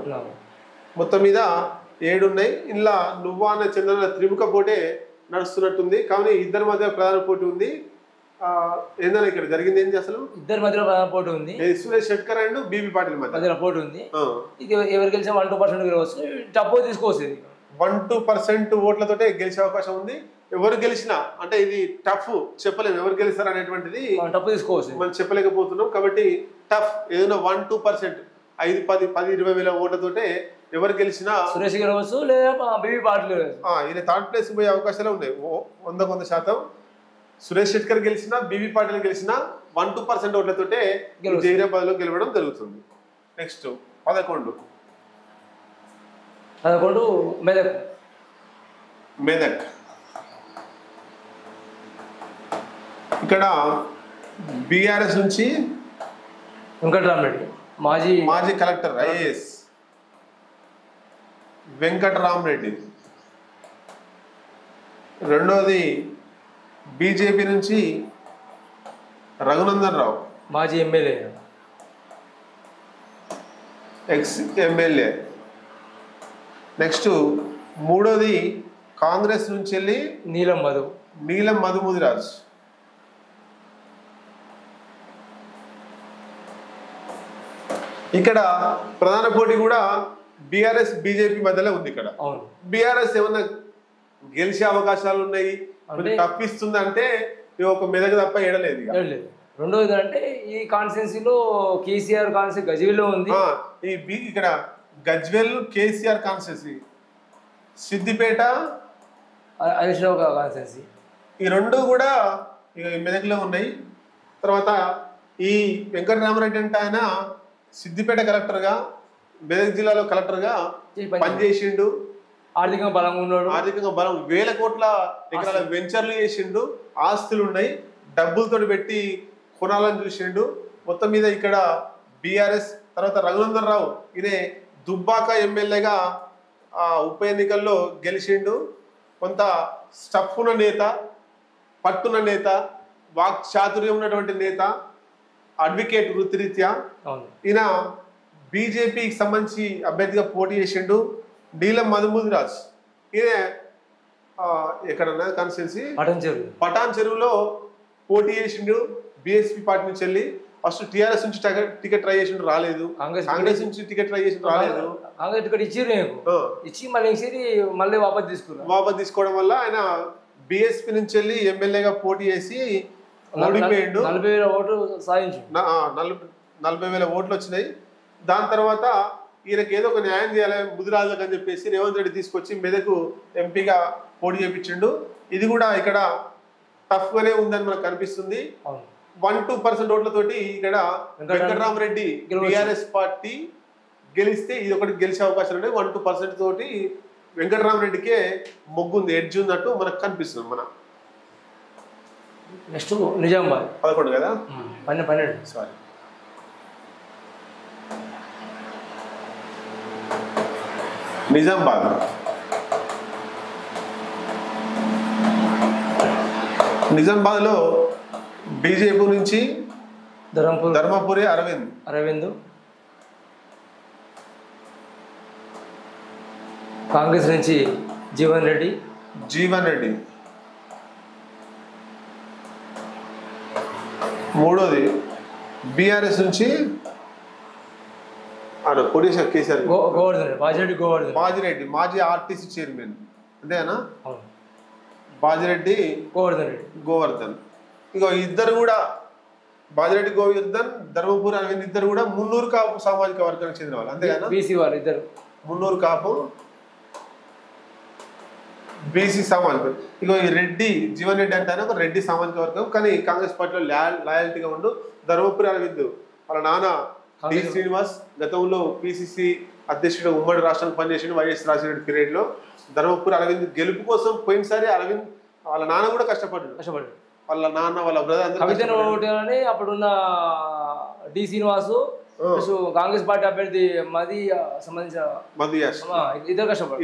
మొత్తం మీద 7 ఉన్నాయి. ఇలా నువ్వా అన్న చంద్రన త్రిముఖ పోటీ నడుస్తున్నట్టుంది. కానీ ఇద్దరి మధ్య ప్రధాన పోటీ ఉంది. ఏందన్నా ఇక్కడ జరిగింది ఏంటి అసలు? ఇద్దరి మధ్యలో ప్రధాన పోటీ ఉంది. సురేష్ షెట్కర్ అండ్ బీబీ పాటిల్ మధ్య పోటీ ఉంది. ఇది ఎవరు గెలిచినా 1-2% గెలవచ్చు. టప్పు తీసుకోవచ్చు. 1-2% ఓట్లతోటే గెలిచే అవకాశం ఉంది. ఎవరు గెలిచినా అంటే ఇది టఫ్ చెప్పలేము, ఎవరు గెలుస్తారు అనేటువంటిది టప్పు తీసుకోవచ్చు, మనం చెప్పలేకపోతున్నాం. కాబట్టి టఫ్ ఏదైనా 1-2%, 5, 10, 20 వేల ఓట్లతోటే ఎవరు గెలిచినా సురేష్ గెలవచ్చు లేదా బీబీ పాటిల్. ఈయన థర్డ్ ప్లేస్ పోయే అవకాశాలు ఉన్నాయి 100%. సురేష్ షెట్కర్ గెలిచినా బీబీ పాటిల్ గెలిచినా 1-2% ఓట్లతోటే జైరాబాద్లో గెలవడం జరుగుతుంది. నెక్స్ట్ 11 మెదక్. ఇక్కడ బీఆర్ఎస్ నుంచి వెంకటరామరెడ్డి మాజీ కలెక్టర్ ఐఏఎస్ వెంకటరామరెడ్డి. రెండోది బీజేపీ నుంచి రఘునందన్ రావు, మాజీ ఎమ్మెల్యే, ఎక్స్ ఎమ్మెల్యే. నెక్స్ట్ మూడోది కాంగ్రెస్ నుంచి వెళ్ళి నీలం మధుముదిరాజ్. ఇక్కడ ప్రధాన పోటీ కూడా బీఆర్ఎస్ బీజేపీ మధ్యలో ఉంది. ఇక్కడ బీఆర్ఎస్ ఏమన్నా గెలిచే అవకాశాలు ఉన్నాయి, తప్పిస్తుంది అంటే ఒక మెదక్ తప్ప ఏడలేదు. రెండోది అంటే ఈ కాన్స్టిట్యున్సీలో కేసీఆర్ కాన్స్టిట్యూన్సీ గజ్వేల్లో ఉంది. ఇక్కడ గజ్వేల్ కేసీఆర్ కాన్స్టిట్యున్సీ, సిద్దిపేట కాన్స్టిట్యున్సీ, ఈ రెండు కూడా మెదక్లో ఉన్నాయి. తర్వాత ఈ వెంకటరామరెడ్డి అంటే ఆయన సిద్దిపేట కలెక్టర్గా, మెదక్ జిల్లాలో కలెక్టర్గా పనిచేసిండు. ఆర్థికంగా బలంగా ఉన్నాడు. ఆర్థికంగా బలం, 1000 కోట్ల ఎకరాల వెంచర్లు చేసిండు, ఆస్తులు ఉన్నాయి, డబ్బులతో పెట్టి కొనాలని చూసిండు. మొత్తం మీద ఇక్కడ బీఆర్ఎస్. తర్వాత రఘునందన్ రావు, ఈయన దుబ్బాక ఎమ్మెల్యేగా ఉప ఎన్నికల్లో గెలిచిండు. కొంత స్టఫ్ ఉన్న నేత, పట్టున్న నేత, వాక్ చాతుర్యం ఉన్నటువంటి నేత, అడ్వకేట్ వృత్తిరీత్యా. ఈయన బీజేపీకి సంబంధించి అభ్యర్థిగా పోటీ చేసిండు. నీలం మధుముదిరాజ్ ఈయన ఎక్కడన్నా కాన్స్టిట్యున్సీ పటాన్ చెరువులో పోటీ చేసిండు బీఎస్పీ పార్టీ నుంచి వెళ్ళి. ఫస్ట్ టీఆర్ఎస్ నుంచి టికెట్ ట్రై చేసిండు, రాలేదు. కాంగ్రెస్ నుంచి టికెట్ ట్రై చేసిండు, రాలేదు. మళ్ళీ వాపస్ తీసుకోవడం వల్ల ఆయన బీఎస్పీ నుంచి వెళ్ళి ఎమ్మెల్యేగా పోటీ చేసి ఓడిపోయిండు. 40,000 ఓట్లు సాధించు. 40,000 ఓట్లు వచ్చినాయి. దాని తర్వాత ఈయనకి ఏదో ఒక న్యాయం చేయాలి ముదిరాజులకు అని చెప్పేసి రేవంత్ రెడ్డి తీసుకొచ్చి మెదకు ఎంపీగా పోటీ చేయించిండు. ఇది కూడా ఇక్కడ టఫ్ గానే ఉందని మనకు కనిపిస్తుంది. 1-2% ఓట్లతోటి ఇక్కడ వెంకటరామరెడ్డి టీఆర్ఎస్ పార్టీ గెలిస్తే ఇది ఒకటి గెలిచే అవకాశాలు ఉన్నాయి. 1-2% తోటి వెంకటరామరెడ్డికే మొగ్గుంది, ఎడ్జ్ ఉన్నట్టు మనకు కనిపిస్తుంది. నెక్స్ట్ నిజామాబాద్ 11 కదా, 12. సారీ. నిజామాబాద్ నిజామాబాద్లో బీజేపీ నుంచి ధర్మపురి అరవింద్. కాంగ్రెస్ నుంచి జీవన్ రెడ్డి. మూడోది బీఆర్ఎస్ నుంచి కేసీఆర్ బాజిరెడ్డి, మాజీ ఆర్టీసీ చైర్మన్ అంతేనా, బాజిరెడ్డి గోవర్ధన్. ఇక ఇద్దరు కూడా బాజిరెడ్డి గోవర్ధన్, ధర్మపురి అరవింద్ ఇద్దరు కూడా మున్నూరు కాపు సామాజిక వర్గానికి చెందిన వాళ్ళు అంతేనా, బీసీ వాళ్ళు ఇద్దరు. మున్నూరు కాపు బీసీ సామాజిక. ఇక ఈ రెడ్డి జీవన్ రెడ్డి అంటే ఒక రెడ్డి సామాజిక వర్గం, కానీ కాంగ్రెస్ పార్టీలో లాయల్టీగా ఉండు. ధర్మపురి అరవింద్ వాళ్ళ నాన్న డి శ్రీనివాస్ గతంలో పిసిసి అధ్యక్షుడు ఉమ్మడి రాష్ట్రానికి పనిచేసిన వైఎస్ రాజశేఖర పీరియడ్ లో. ధర్మపురి అరవింద్ గెలుపు కోసం పోయినసారి అరవింద్ వాళ్ళ నాన్న కూడా కష్టపడ్డాడు. వాళ్ళ నాన్న వాళ్ళ బ్రదర్ అప్పుడున్న డి శ్రీనివాసు కాంగ్రెస్ పార్టీ అభ్యర్థి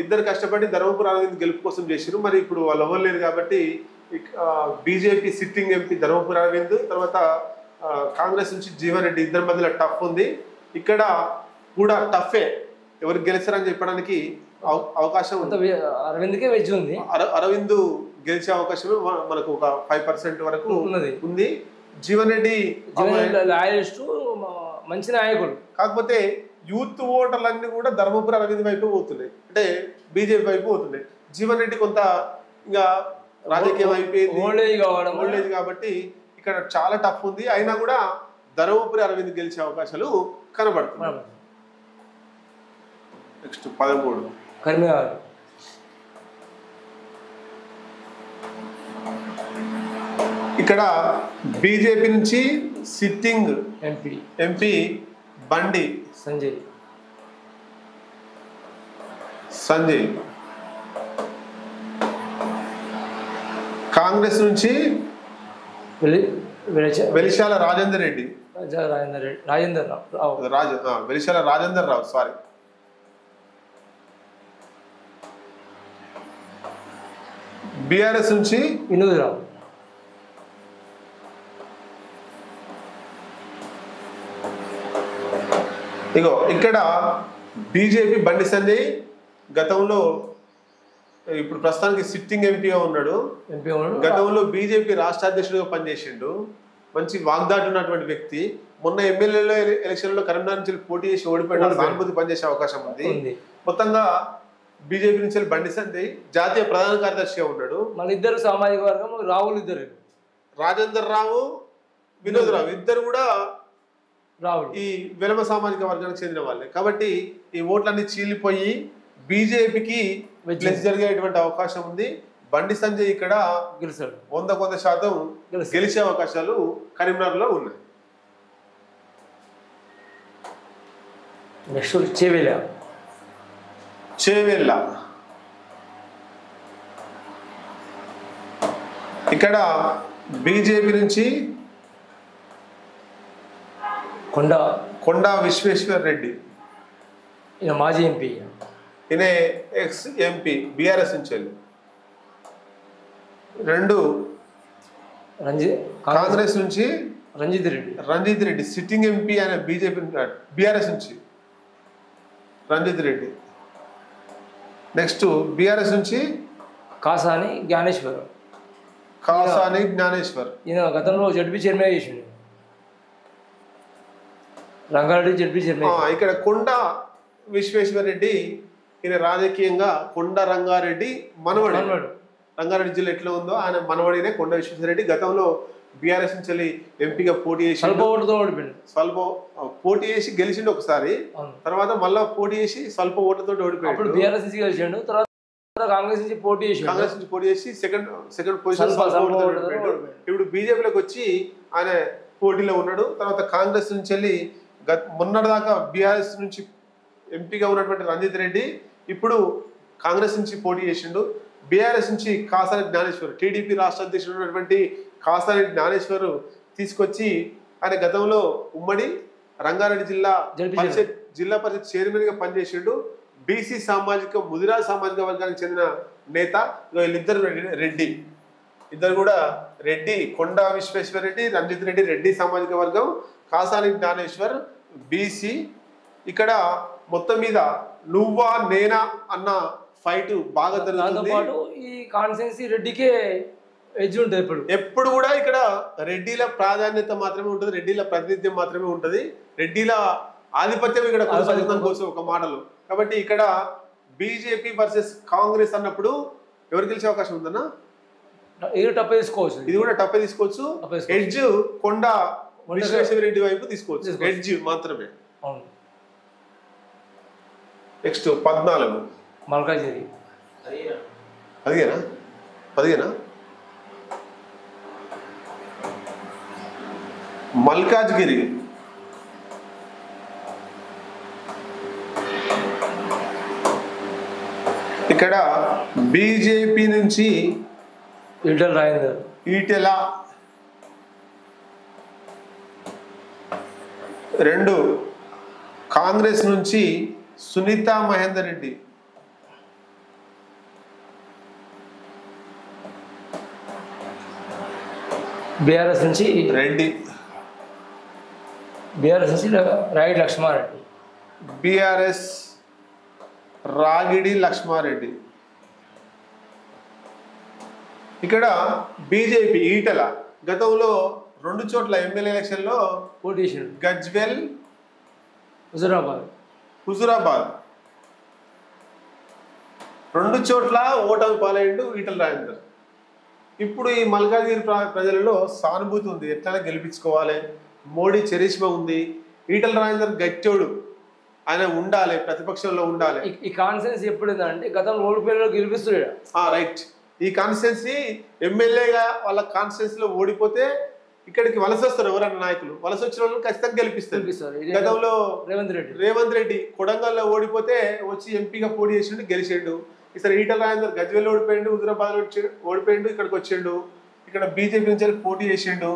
ఇద్దరు కష్టపడి ధర్మపురి అరవింద్ గెలుపు కోసం చేశారు. మరి ఇప్పుడు వాళ్ళు ఎవరు లేరు కాబట్టి BJP sitting MP Dharmapuri Arvind, తర్వాత కాంగ్రెస్ నుంచి జీవన్ రెడ్డి, ఇద్దరి మధ్యలో టఫ్ ఉంది. ఇక్కడ కూడా టఫే, ఎవరు గెలిచారని చెప్పడానికి అవకాశం ఉంది. అరవింద్కే వెజ్ ఉంది. అరవింద్ గెలిచే అవకాశం మనకు ఒక 5% వరకు ఉంది. జీవన్ రెడ్డి మంచి నాయకుడు, కాకపోతే యూత్ ఓటర్లన్నీ కూడా ధర్మపురి అరవింద్ వైపు పోతున్నాయి, అంటే బీజేపీ వైపు పోతున్నాయి. జీవన్ రెడ్డి కొంత ఇంకా రాజకీయం అయిపోయింది, ఓల్డేజ్ కాబట్టి ఇక్కడ చాలా టఫ్ ఉంది. అయినా కూడా ధర్మపురి అరవింద్ గెలిచే అవకాశాలు కనబడుతున్నాయి. నెక్స్ట్ 13 కరీంనగర్. ఇక్కడ బీజేపీ నుంచి సిట్టింగ్ ఎంపీ బండి సంజయ్, కాంగ్రెస్ నుంచి వెలిశాల రాజేందర్ రెడ్డి, వెలిశాల రాజేందర్ రావు, సారీ. బీఆర్ఎస్ నుంచి వినోద్ రావు. ఇగో ఇక్కడ బీజేపీ బండి సంజయ్ గతంలో, ఇప్పుడు ప్రస్తుతానికి సిట్టింగ్ ఎంపీగా ఉన్నాడు. గతంలో బీజేపీ రాష్ట్ర అధ్యక్షుడిగా పనిచేసిండు. మంచి వాగ్దాటి ఉన్నటువంటి వ్యక్తి. మొన్న ఎమ్మెల్యేలో ఎలక్షన్లో కరీంనగర్ నుంచి పోటీ చేసి ఓడిపోయిన సానుభూతి పనిచేసే అవకాశం ఉంది. మొత్తంగా బీజేపీ నుంచి బండి సంజయ్ జాతీయ ప్రధాన కార్యదర్శిగా ఉన్నాడు. మన ఇద్దరు సామాజిక వర్గం రావులు, ఇద్దరు రాజేందర్ రావు, వినోద్ రావు ఇద్దరు కూడా ఈ వెలమ సామాజిక వర్గానికి చెందిన వాళ్ళే. కాబట్టి ఈ ఓట్లన్నీ చీలిపోయి బీజేపీకి ప్లస్ జరిగేటువంటి అవకాశం ఉంది. బండి సంజయ్ ఇక్కడ 100% గెలిచే అవకాశాలు కరీంనగర్ లో ఉన్నాయి. చేవెళ్ళ ఇక్కడ బీజేపీ నుంచి కొండా విశ్వేశ్వర్ రెడ్డి, ఈయన మాజీ ఎంపీ, ఈయన ఎక్స్ ఎంపీ బీఆర్ఎస్ నుంచి వెళ్ళి. 2 కాంగ్రెస్ నుంచి రంజిత్ రెడ్డి సిట్టింగ్ ఎంపీ, ఆయన బీజేపీ బీఆర్ఎస్ నుంచి రంజిత్ రెడ్డి. నెక్స్ట్ బీఆర్ఎస్ నుంచి కాసాని జ్ఞానేశ్వర్. ఈయన గతంలో జడ్పీ చైర్మన్ చేసిండు, రంగారెడ్డి జడ్పీ చైర్మన్. ఇక్కడ కొండ విశ్వేశ్వర్ రెడ్డి, ఈయన రాజకీయంగా కొండ రంగారెడ్డి మనవడు. రంగారెడ్డి జిల్లా ఎట్లా ఉందో ఆయన మనవడినే కొండ విశ్వేశ్వర రెడ్డి. గతంలో బీఆర్ఎస్ నుంచి ఎంపీగా పోటీ చేసి స్వల్ప పోటీ చేసి గెలిచిండు ఒకసారి, తర్వాత మళ్ళా పోటీ చేసి స్వల్ప ఓట్లతో ఓడిపోయాడు. బీఆర్ఎస్ నుంచి గెలిచిండు, తర్వాత కాంగ్రెస్ నుంచి పోటీ చేసి సెకండ్ పొజిషన్. ఇప్పుడు బీజేపీలోకి వచ్చి ఆయన పోటీలో ఉన్నాడు. తర్వాత కాంగ్రెస్ నుంచి వెళ్ళి మొన్నటిదాకా బీఆర్ఎస్ నుంచి ఎంపీగా ఉన్నటువంటి రంజిత్ రెడ్డి ఇప్పుడు కాంగ్రెస్ నుంచి పోటీ చేసిండు. బీఆర్ఎస్ నుంచి కాసాని జ్ఞానేశ్వర్, టీడీపీ రాష్ట్ర అధ్యక్షుడు ఉన్నటువంటి కాసారెడ్డి జ్ఞానేశ్వర్ తీసుకొచ్చి ఆయన గతంలో ఉమ్మడి రంగారెడ్డి జిల్లా పరిషత్ చైర్మన్ గా పనిచేసిండు. బీసీ సామాజిక ముదిరా సామాజిక వర్గానికి చెందిన నేత. వీళ్ళిద్దరు రెడ్డి, ఇద్దరు కూడా రెడ్డి, కొండా విశ్వేశ్వర రెడ్డి, రంజిత్ రెడ్డి రెడ్డి సామాజిక వర్గం, కాసారెడ్డి జ్ఞానేశ్వర్ బీసీ. ఇక్కడ మొత్తం మీద నువ్వా నేనా అన్న ఫైట్ బాగా జరుగుతుంది. ఈ కాన్స్టిట్యున్సీ రెడ్డికే ఎడ్జ్ ఉంటుంది. ఎప్పుడు కూడా ఇక్కడ రెడ్డిల ప్రాధాన్యత మాత్రమే ఉంటుంది, రెడ్డిల ప్రాతినిధ్యం మాత్రమే ఉంటుంది, రెడ్డిల ఆధిపత్యం ఇక్కడ కొనసాగుతాం కోసం ఒక మాటలు. కాబట్టి ఇక్కడ బీజేపీ వర్సెస్ కాంగ్రెస్ అన్నప్పుడు ఎవరు గెలిచే అవకాశం ఉందన్నా? ఇది కూడా టప్పే తీసుకోవచ్చు. ఎడ్జ్ కొండ విశ్వేశ్వర రెడ్డి వైపు తీసుకోవచ్చు, ఎడ్జ్ మాత్రమే. నెక్స్ట్ 14 మల్కాజ్గిరి. 15 మల్కాజ్గిరి. ఇక్కడ బీజేపీ నుంచి ఈటెల, 2 కాంగ్రెస్ నుంచి సునీత మహేందర్ రెడ్డి, బీఆర్ఎస్ నుంచి రెడ్డి, బీఆర్ఎస్ నుంచి రాగిడి లక్ష్మారెడ్డి, బీఆర్ఎస్ రాగిడి లక్ష్మారెడ్డి. ఇక్కడ బీజేపీ ఈటెల గతంలో 2 చోట్ల ఎమ్మెల్యే ఎలక్షన్ లో పోటీ చేశాడు. గజ్వెల్, హుజురాబాద్ 2 చోట్ల ఓటమి పాలయ్యిండు ఈటల రాజేందర్. ఇప్పుడు ఈ మల్కాజ్గిరి ప్రజలలో సానుభూతి ఉంది, ఎట్లా గెలిపించుకోవాలి, మోడీ చరిష్మా ఉంది, ఈటల రాజేందర్ గట్టోడు, ఆయన ఉండాలి, ప్రతిపక్షంలో ఉండాలి. ఈ కాన్స్టిట్యున్సీ ఎప్పుడుందంటే గతంలో ఓడిపోయిన గెలిపిస్తున్నాడు. రైట్. ఈ కాన్స్టిట్యున్సీ ఎమ్మెల్యేగా వాళ్ళ కాన్స్టిట్యున్సీలో ఓడిపోతే ఇక్కడికి వలస వస్తారు ఎవరన్నా నాయకులు, వలస వచ్చిన వాళ్ళని ఖచ్చితంగా గెలిపిస్తారు. గతంలో రేవంత్ రెడ్డి కొడంగల్లో ఓడిపోతే వచ్చి ఎంపీగా పోటీ చేసిండు, గెలిచిండు. ఈసారి ఈటల రాజేందర్ గజ్వెల్ ఓడిపోయిండు, హుజురాబాద్ ఓడిపోయిండు, ఇక్కడికి వచ్చిండు. ఇక్కడ బీజేపీ నుంచి పోటీ చేసిండు,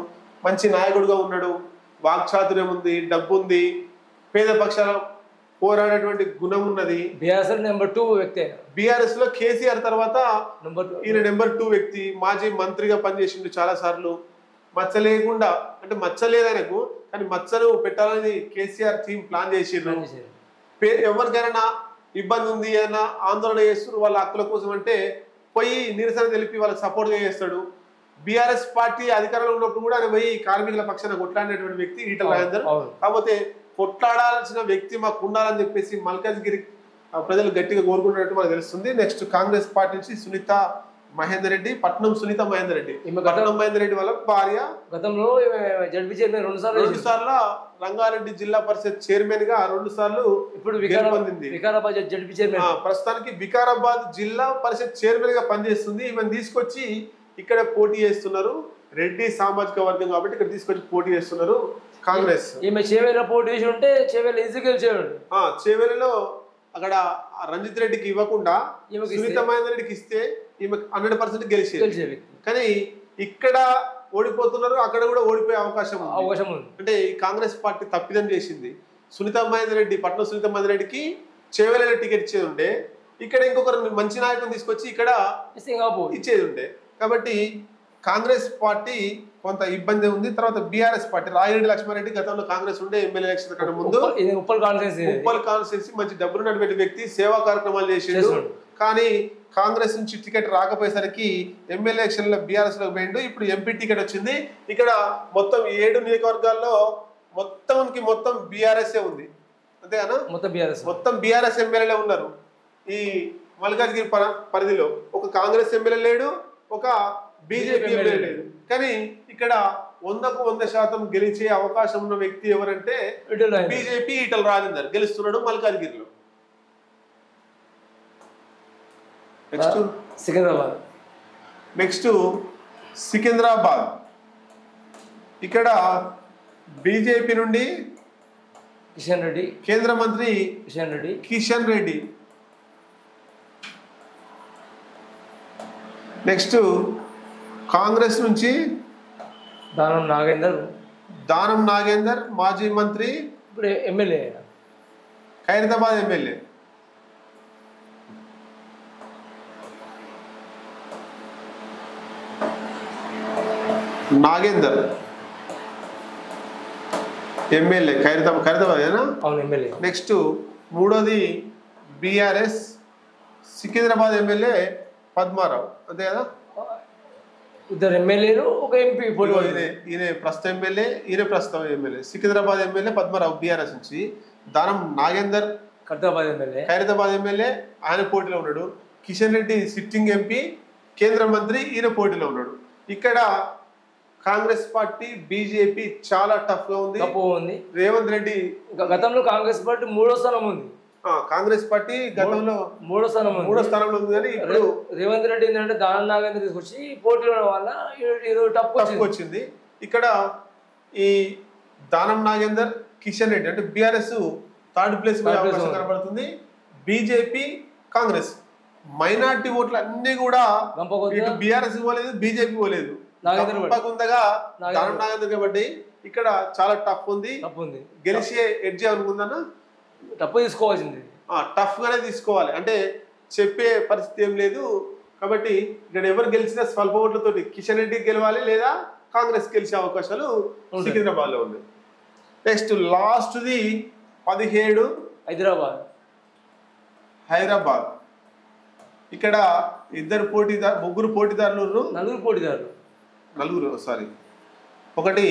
మంచి నాయకుడుగా ఉన్నాడు, వాక్చాతుర్యం ఉంది, డబ్బు ఉంది, పేద పక్షాల పోరాడేటువంటి గుణం ఉన్నది. బీఆర్ఎస్ లో కేసీఆర్ తర్వాత ఈయన నెంబర్ 2 వ్యక్తి. మాజీ మంత్రిగా పనిచేసిండు చాలా సార్లు. మచ్చ లేకుండా అంటే మచ్చ లేదు ఆయనకు, కానీ మచ్చను పెట్టాలని కేసీఆర్ టీం ప్లాన్ చేసిర్రు. ఎవరికైనా ఇబ్బంది ఉంది అన్న ఆందోళన చేస్తున్నారు వాళ్ళ హక్కుల కోసం అంటే పోయి నిరసన తెలిపి వాళ్ళకి సపోర్ట్ చేస్తాడు. బీఆర్ఎస్ పార్టీ అధికారంలో ఉన్నప్పుడు కూడా ఆయన పోయి కార్మికుల పక్షాన కొట్లాడినటువంటి వ్యక్తి ఈటల రాజేందర్. కాకపోతే కొట్లాడాల్సిన వ్యక్తి మాకు ఉండాలని చెప్పేసి మల్కాజ్గిరి ప్రజలు గట్టిగా కోరుకున్నట్టు మనకు తెలుస్తుంది. నెక్స్ట్ కాంగ్రెస్ పార్టీ నుంచి సునీత మహేందర్ రెడ్డి, పట్నం సునీత మహేందర్ రెడ్డి. పట్నం మహేందర్ రెడ్డి వాళ్ళ భార్య. గతంలో జడ్పీ చైర్మన్ 2 సార్లు రంగారెడ్డి జిల్లా పరిషత్ చైర్మన్ గా 2 సార్లు ఇప్పుడు వికారాబాద్ జడ్పీ చైర్మన్. ప్రస్తుతానికి వికారాబాద్ జిల్లా పరిషత్ చైర్మన్ గా పనిచేస్తుంది. ఈమెను తీసుకొచ్చి ఇక్కడ పోటీ చేస్తున్నారు. రెడ్డి సామాజిక వర్గం కాబట్టి ఇక్కడ తీసుకొచ్చి పోటీ చేస్తున్నారు కాంగ్రెస్. ఈమె చేవేళ్ళ పోటీ చేసి ఉంటే చేవేళ్ళ ఈజీ గెలిచేవాడు. చేవేళ్ళలో అక్కడ రంజిత్ రెడ్డికి ఇవ్వకుండా సునీత మహేందర్ రెడ్డికి ఇస్తే ఈమె 100% గెలిచేది. కానీ ఇక్కడ ఓడిపోతున్నారు, అక్కడ కూడా ఓడిపోయే అవకాశం ఉంది. అంటే ఈ కాంగ్రెస్ పార్టీ తప్పిదం చేసింది. సునీత మహేందర్ రెడ్డి, పట్నం సునీత మహేందర్ రెడ్డికి చేవేళ్ళ టికెట్ ఇచ్చేది ఉండే, ఇక్కడ ఇంకొకరు మంచి నాయకుని తీసుకొచ్చి ఇక్కడ ఇచ్చేది ఉండే. కాబట్టి కాంగ్రెస్ పార్టీ కొంత ఇబ్బంది ఉంది. తర్వాత బీఆర్ఎస్ పార్టీ రాగిరెడ్డి లక్ష్మారెడ్డి గతంలో కాంగ్రెస్ ఉండే ఎమ్మెల్యే ఎలక్షన్ కంటే ముందు ఉప్పల్ కాన్స్టిట్యున్సీ మంచి డబ్బులు నడిపే వ్యక్తి, సేవా కార్యక్రమాలు చేసిండు. కానీ కాంగ్రెస్ నుంచి టికెట్ రాకపోయేసరికి ఎమ్మెల్యే ఎలక్షన్ లో బీఆర్ఎస్ లోకి పోయిండు. ఇప్పుడు ఎంపీ టికెట్ వచ్చింది. ఇక్కడ మొత్తం 7 నియోజకవర్గాల్లో మొత్తం బీఆర్ఎస్ ఉంది, అంతేనా? మొత్తం బీఆర్ఎస్ ఎమ్మెల్యేలే ఉన్నారు. ఈ మల్కాజ్గిరి పరిధిలో ఒక కాంగ్రెస్ ఎమ్మెల్యే లేడు, ఒక బీజేపీ ఎమ్మెల్యే లేదు. కానీ ఇక్కడ 100కు 100% గెలిచే అవకాశం ఉన్న వ్యక్తి ఎవరంటే బీజేపీ ఈటల రాజేందర్ గెలుస్తున్నాడు మల్కాజ్గిరిలో. నెక్స్ట్ సికింద్రాబాద్. ఇక్కడ బీజేపీ నుండి కిషన్ రెడ్డి, కేంద్ర మంత్రి కిషన్ రెడ్డి. నెక్స్ట్ కాంగ్రెస్ నుంచి దానం నాగేందర్ దానం నాగేందర్ మాజీ మంత్రి, ఇప్పుడు MLA. Khairatabad MLA. Nagender MLA ఖైరతాబాదేనా? అవును, ఎమ్మెల్యే. నెక్స్ట్ మూడోది బీఆర్ఎస్ సికింద్రాబాద్ ఎమ్మెల్యే పద్మారావు, అంతే కదా? ఇద్దరు ఎమ్మెల్యేలు, ఒక ఎంపీ. ఈయన ప్రస్తుత ఎమ్మెల్యే, ఈయన ప్రస్తుతం MLA. Secunderabad MLA Padmarao BRS నుంచి. దానం నాగేందర్ ఖైరతాబాద్ ఎమ్మెల్యే, ఆయన పోటీలో ఉన్నాడు. కిషన్ రెడ్డి సిట్టింగ్ ఎంపీ, కేంద్ర మంత్రి, ఈయన పోటీలో ఉన్నాడు. ఇక్కడ కాంగ్రెస్ పార్టీ బీజేపీ చాలా టఫ్ గా ఉంది. రేవంత్ రెడ్డి గతంలో కాంగ్రెస్ పార్టీ మూడో స్థానం ఉంది. కాంగ్రెస్ పార్టీ గతంలో మూడో స్థానంలో ఉంది. కానీ ఇప్పుడు రేవంత్ రెడ్డి ఏంటంటే దానం నాగేంద్ర తీసుకొచ్చి పోటీలో వల్ల టఫ్ వచ్చింది. ఇక్కడ ఈ దానం నాగేందర్, కిషన్ రెడ్డి అంటే బీఆర్ఎస్ థర్డ్ ప్లేస్ అవకాశం కనబడుతుంది. బీజేపీ, కాంగ్రెస్ మైనార్టీ ఓట్లు అన్ని కూడా ఇటు బీఆర్ఎస్ పోలేదు, బీజేపీ పోలేదు. తప్పకుండగా దానం నాగేందర్ కాబట్టి ఇక్కడ చాలా టఫ్ ఉంది. గెలిచే ఎడ్జ్ అనుకుందన్న టఫ్ తీసుకోవాల్సింది, టఫ్ గానే తీసుకోవాలి. అంటే చెప్పే పరిస్థితి ఏం లేదు. కాబట్టి ఇక్కడ ఎవరు గెలిచినా స్వల్ప ఓట్లతోటి కిషన్ రెడ్డి గెలవాలి, లేదా కాంగ్రెస్ గెలిచే అవకాశాలు సికింద్రాబాద్ లో ఉంది. నెక్స్ట్ లాస్ట్ది 17 హైదరాబాద్. ఇక్కడ ముగ్గురు పోటీదారులు, నలుగురు సారీ. ఒకటి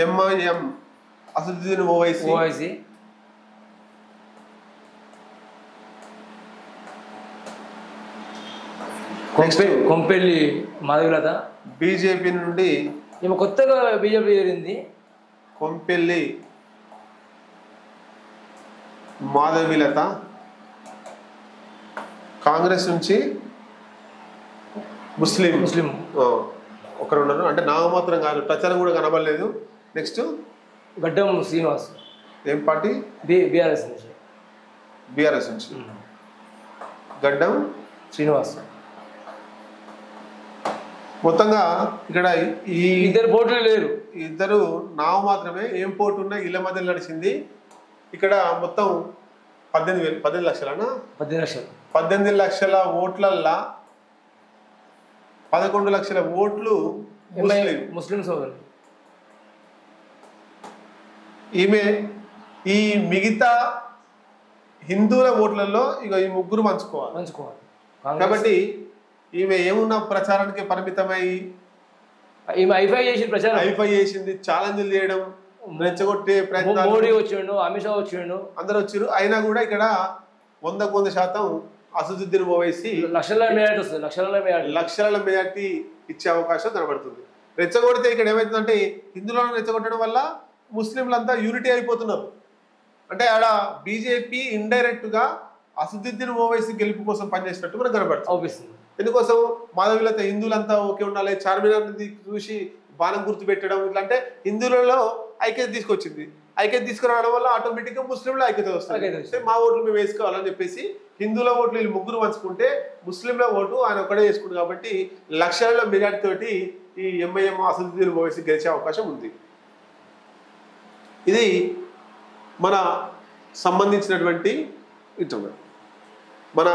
ఎంఐఎం అసదుద్దీన్ ఓవైసీ, కొంపెల్లి మాధవిలత బీజేపీ నుండి, కొత్తగా బీజేపీ చేరింది. కొంపెల్లి మాధవిలత కాంగ్రెస్ నుంచి ముస్లిం ఒకరు ఉన్నారు. అంటే నామమాత్రం కాదు, ప్రచారం కూడా కనబడలేదు. నెక్స్ట్ గడ్డం శ్రీనివాస్, ఏం పార్టీ? బీఆర్ఎస్ నుంచి గడ్డం శ్రీనివాస్. మొత్తంగా ఇక్కడ ఈ ఇద్దరు పోటీలు లేరు, ఇద్దరు నావు మాత్రమే. ఏం పోటీ ఉన్నా ఇళ్ళ మధ్యలో నడిచింది. ఇక్కడ మొత్తం 18 లక్షలనా? 18 లక్షల ఓట్లల్లా 11 లక్షల ఓట్లు ముస్లిం సోదరులు. ఈమె ఈ మిగతా హిందువుల ఓట్లలో ఇక ఈ ముగ్గురు పంచుకోవాలి. కాబట్టి ఈమె ఏమున్నా ప్రచారానికి పరిమితమై హైఫై చేసింది, ఛాలెంజ్లు చేయడం, రెచ్చగొట్టే ప్రయత్నాలు. మోడీ వచ్చిండు, అమిత్ షా వచ్చిండు, అందరు వచ్చారు. అయినా కూడా ఇక్కడ 100% అసదుద్దీన్ ఓవైసీ లక్షల మెజార్టీ ఇచ్చే అవకాశం కనబడుతుంది. రెచ్చగొడితే ఇక్కడ ఏమవుతుందంటే హిందువులను రెచ్చగొట్టడం వల్ల ముస్లింలంతా యూనిటీ అయిపోతున్నారు. అంటే ఆడ బీజేపీ ఇండైరెక్ట్ గా అసదుద్దీన్ ఓవైసీ గెలుపు కోసం పనిచేసినట్టు మనకు కనబడుతుంది. ఎందుకోసం? మాధవిలత హిందువులంతా ఓకే ఉండాలి, చార్మినార్ చూసి బాణం గుర్తు పెట్టడం, ఇట్లా అంటే హిందువులలో ఐక్యత తీసుకొచ్చింది. ఐక్యత తీసుకురావడం వల్ల ఆటోమేటిక్గా ముస్లింలో ఐక్యత వస్తుంది. మా ఓట్లు మేము వేసుకోవాలని చెప్పేసి హిందువుల ఓట్లు వీళ్ళు ముగ్గురు పంచుకుంటే ముస్లింల ఓటు ఆయన ఒక్కడే వేసుకుంటు. కాబట్టి లక్షల మెజార్టీ తోటి ఈ ఎంఐఎం అసదుద్దీన్ ఓవైసీ గెలిచే అవకాశం ఉంది. ఇది మన సంబంధించినటువంటి మన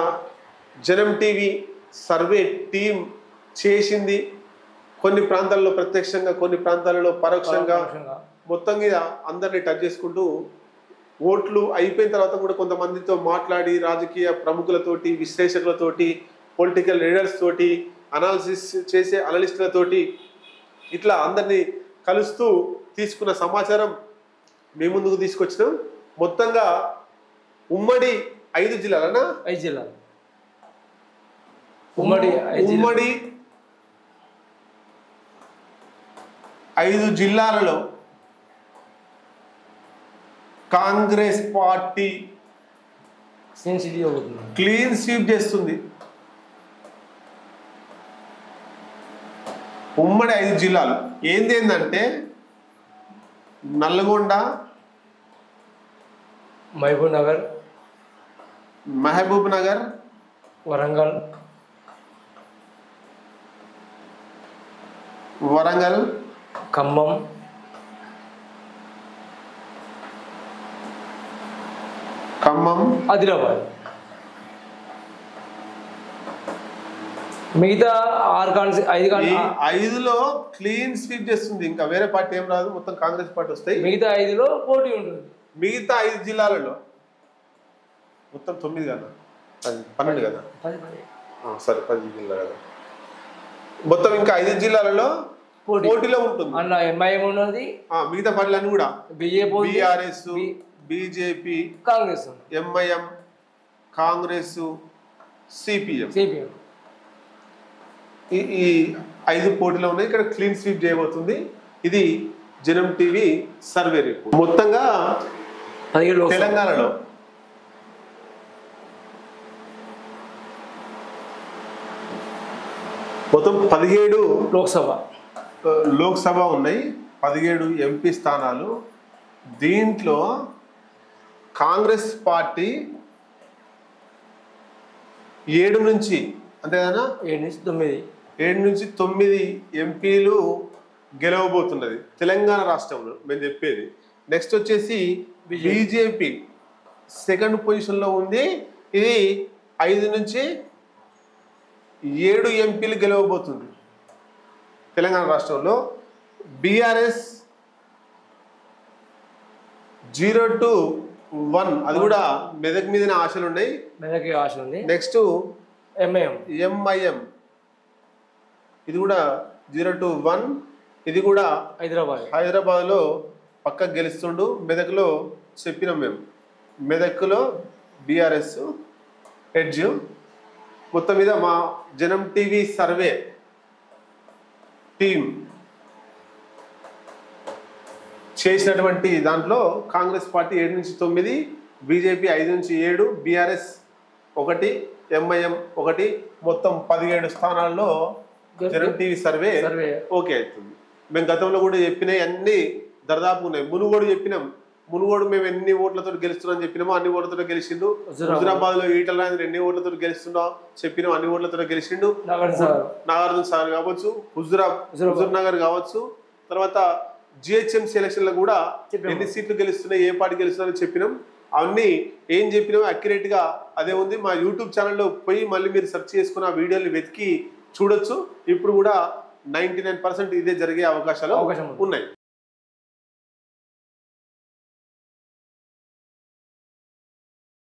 జనం టీవీ సర్వే టీం చేసింది. కొన్ని ప్రాంతాల్లో ప్రత్యక్షంగా, కొన్ని ప్రాంతాలలో పరోక్షంగా, మొత్తం మీద అందరినీ టచ్ చేసుకుంటూ ఓట్లు అయిపోయిన తర్వాత కూడా కొంతమందితో మాట్లాడి, రాజకీయ ప్రముఖులతోటి, విశ్లేషకులతోటి, పొలిటికల్ లీడర్స్ తోటి, అనాలిసిస్ చేసే అనలిస్టులతోటి ఇట్లా అందరినీ కలుస్తూ తీసుకున్న సమాచారం మీ ముందుకు తీసుకొచ్చినాం. మొత్తంగా ఉమ్మడి 5 జిల్లాలనా? 5 జిల్లాలు. ఉమ్మడి 5 జిల్లాలలో కాంగ్రెస్ పార్టీ క్లీన్ స్వీప్ చేస్తుంది. ఉమ్మడి 5 జిల్లాలు ఏంటంటే నల్గొండ, మహబూబ్ నగర్, వరంగల్, ఖమ్మం, ఆదిలాబాద్. మిగతా 5లో క్లీన్ స్వీప్ చేస్తుంది. ఇంకా వేరే పార్టీ ఏం రాదు, మొత్తం కాంగ్రెస్ పార్టీ వస్తాయి. మిగతా 5లో పోటీ ఉంటుంది. మిగతా 5 జిల్లాలలో మొత్తం 9 కదా, 12 కదా, సరే 10 జిల్లా కదా, మొత్తం ఇంకా 5 జిల్లాలలో పోటీలో ఉంటుంది. అన్న ఎంఐఎం ఉన్నది, మిగతా పార్టీలన్నీ కూడా BRS, BJP, Congress, MIM, Congress, CPM ఈ 5 పోటీలో ఉన్నాయి. ఇక్కడ క్లీన్ స్వీప్ చేయబోతుంది. ఇది జనం టీవీ సర్వే రిపోర్ట్. మొత్తంగా తెలంగాణలో మొత్తం 17 లోక్సభ ఉన్నాయి, 17 ఎంపీ స్థానాలు. దీంట్లో కాంగ్రెస్ పార్టీ 7 నుంచి అంతే కదా, 7 నుంచి 9 ఎంపీలు గెలవబోతున్నది తెలంగాణ రాష్ట్రంలో మేము చెప్పేది. నెక్స్ట్ వచ్చేసి బీజేపీ సెకండ్ పొజిషన్లో ఉంది. ఇది 5 నుంచి 7 ఎంపీలు గెలవబోతుంది తెలంగాణ రాష్ట్రంలో. బీఆర్ఎస్ 0 to 1, అది కూడా మెదక్ మీదనే ఆశలు ఉన్నాయి. నెక్స్ట్ ఎంఐఎం ఇది కూడా 0 to 1, ఇది కూడా హైదరాబాద్లో పక్క గెలుస్తుండు. మెదక్లో చెప్పినాం మేము, మెదక్లో బీఆర్ఎస్ ఎడ్జ్. మొత్తం మీద మా జనం టీవీ సర్వే టీం చేసినటువంటి దాంట్లో కాంగ్రెస్ పార్టీ 7 నుంచి 9, బీజేపీ 5 నుంచి 7, బీఆర్ఎస్ 1, ఎంఐఎం 1, మొత్తం 17 స్థానాల్లో జనం టీవీ సర్వే ఓకే అవుతుంది. మేము గతంలో కూడా చెప్పినాయి అన్ని దర్దాపు ఉన్నాయి. మునుగోడు చెప్పినాం, మునుగోడు మేము ఎన్ని ఓట్లతో గెలుస్తున్నాం చెప్పినామో అన్ని ఓట్లతో గెలిచిండు. హుజురాబాద్ లో ఈటల రాజేంద్ర ఎన్ని ఓట్లతో గెలుస్తుండో చెప్పినాం, అన్ని ఓట్లతో గెలిచిండు. నాగార్జున సాగర్ కావచ్చు, హుజూర్ నగర్ కావచ్చు, తర్వాత జిహెచ్ఎంసీ ఎలక్షన్ లో కూడా ఎన్ని సీట్లు గెలుస్తున్నాయి, ఏ పార్టీ గెలుస్తున్నారని చెప్పినాం. అవన్నీ ఏం చెప్పినామో అక్యురేట్ గా అదే ఉంది. మా యూట్యూబ్ ఛానల్లో పోయి మళ్ళీ మీరు సెర్చ్ చేసుకుని ఆ వీడియోని వెతికి చూడొచ్చు. ఇప్పుడు కూడా 99% ఇదే జరిగే అవకాశాలు ఉన్నాయి.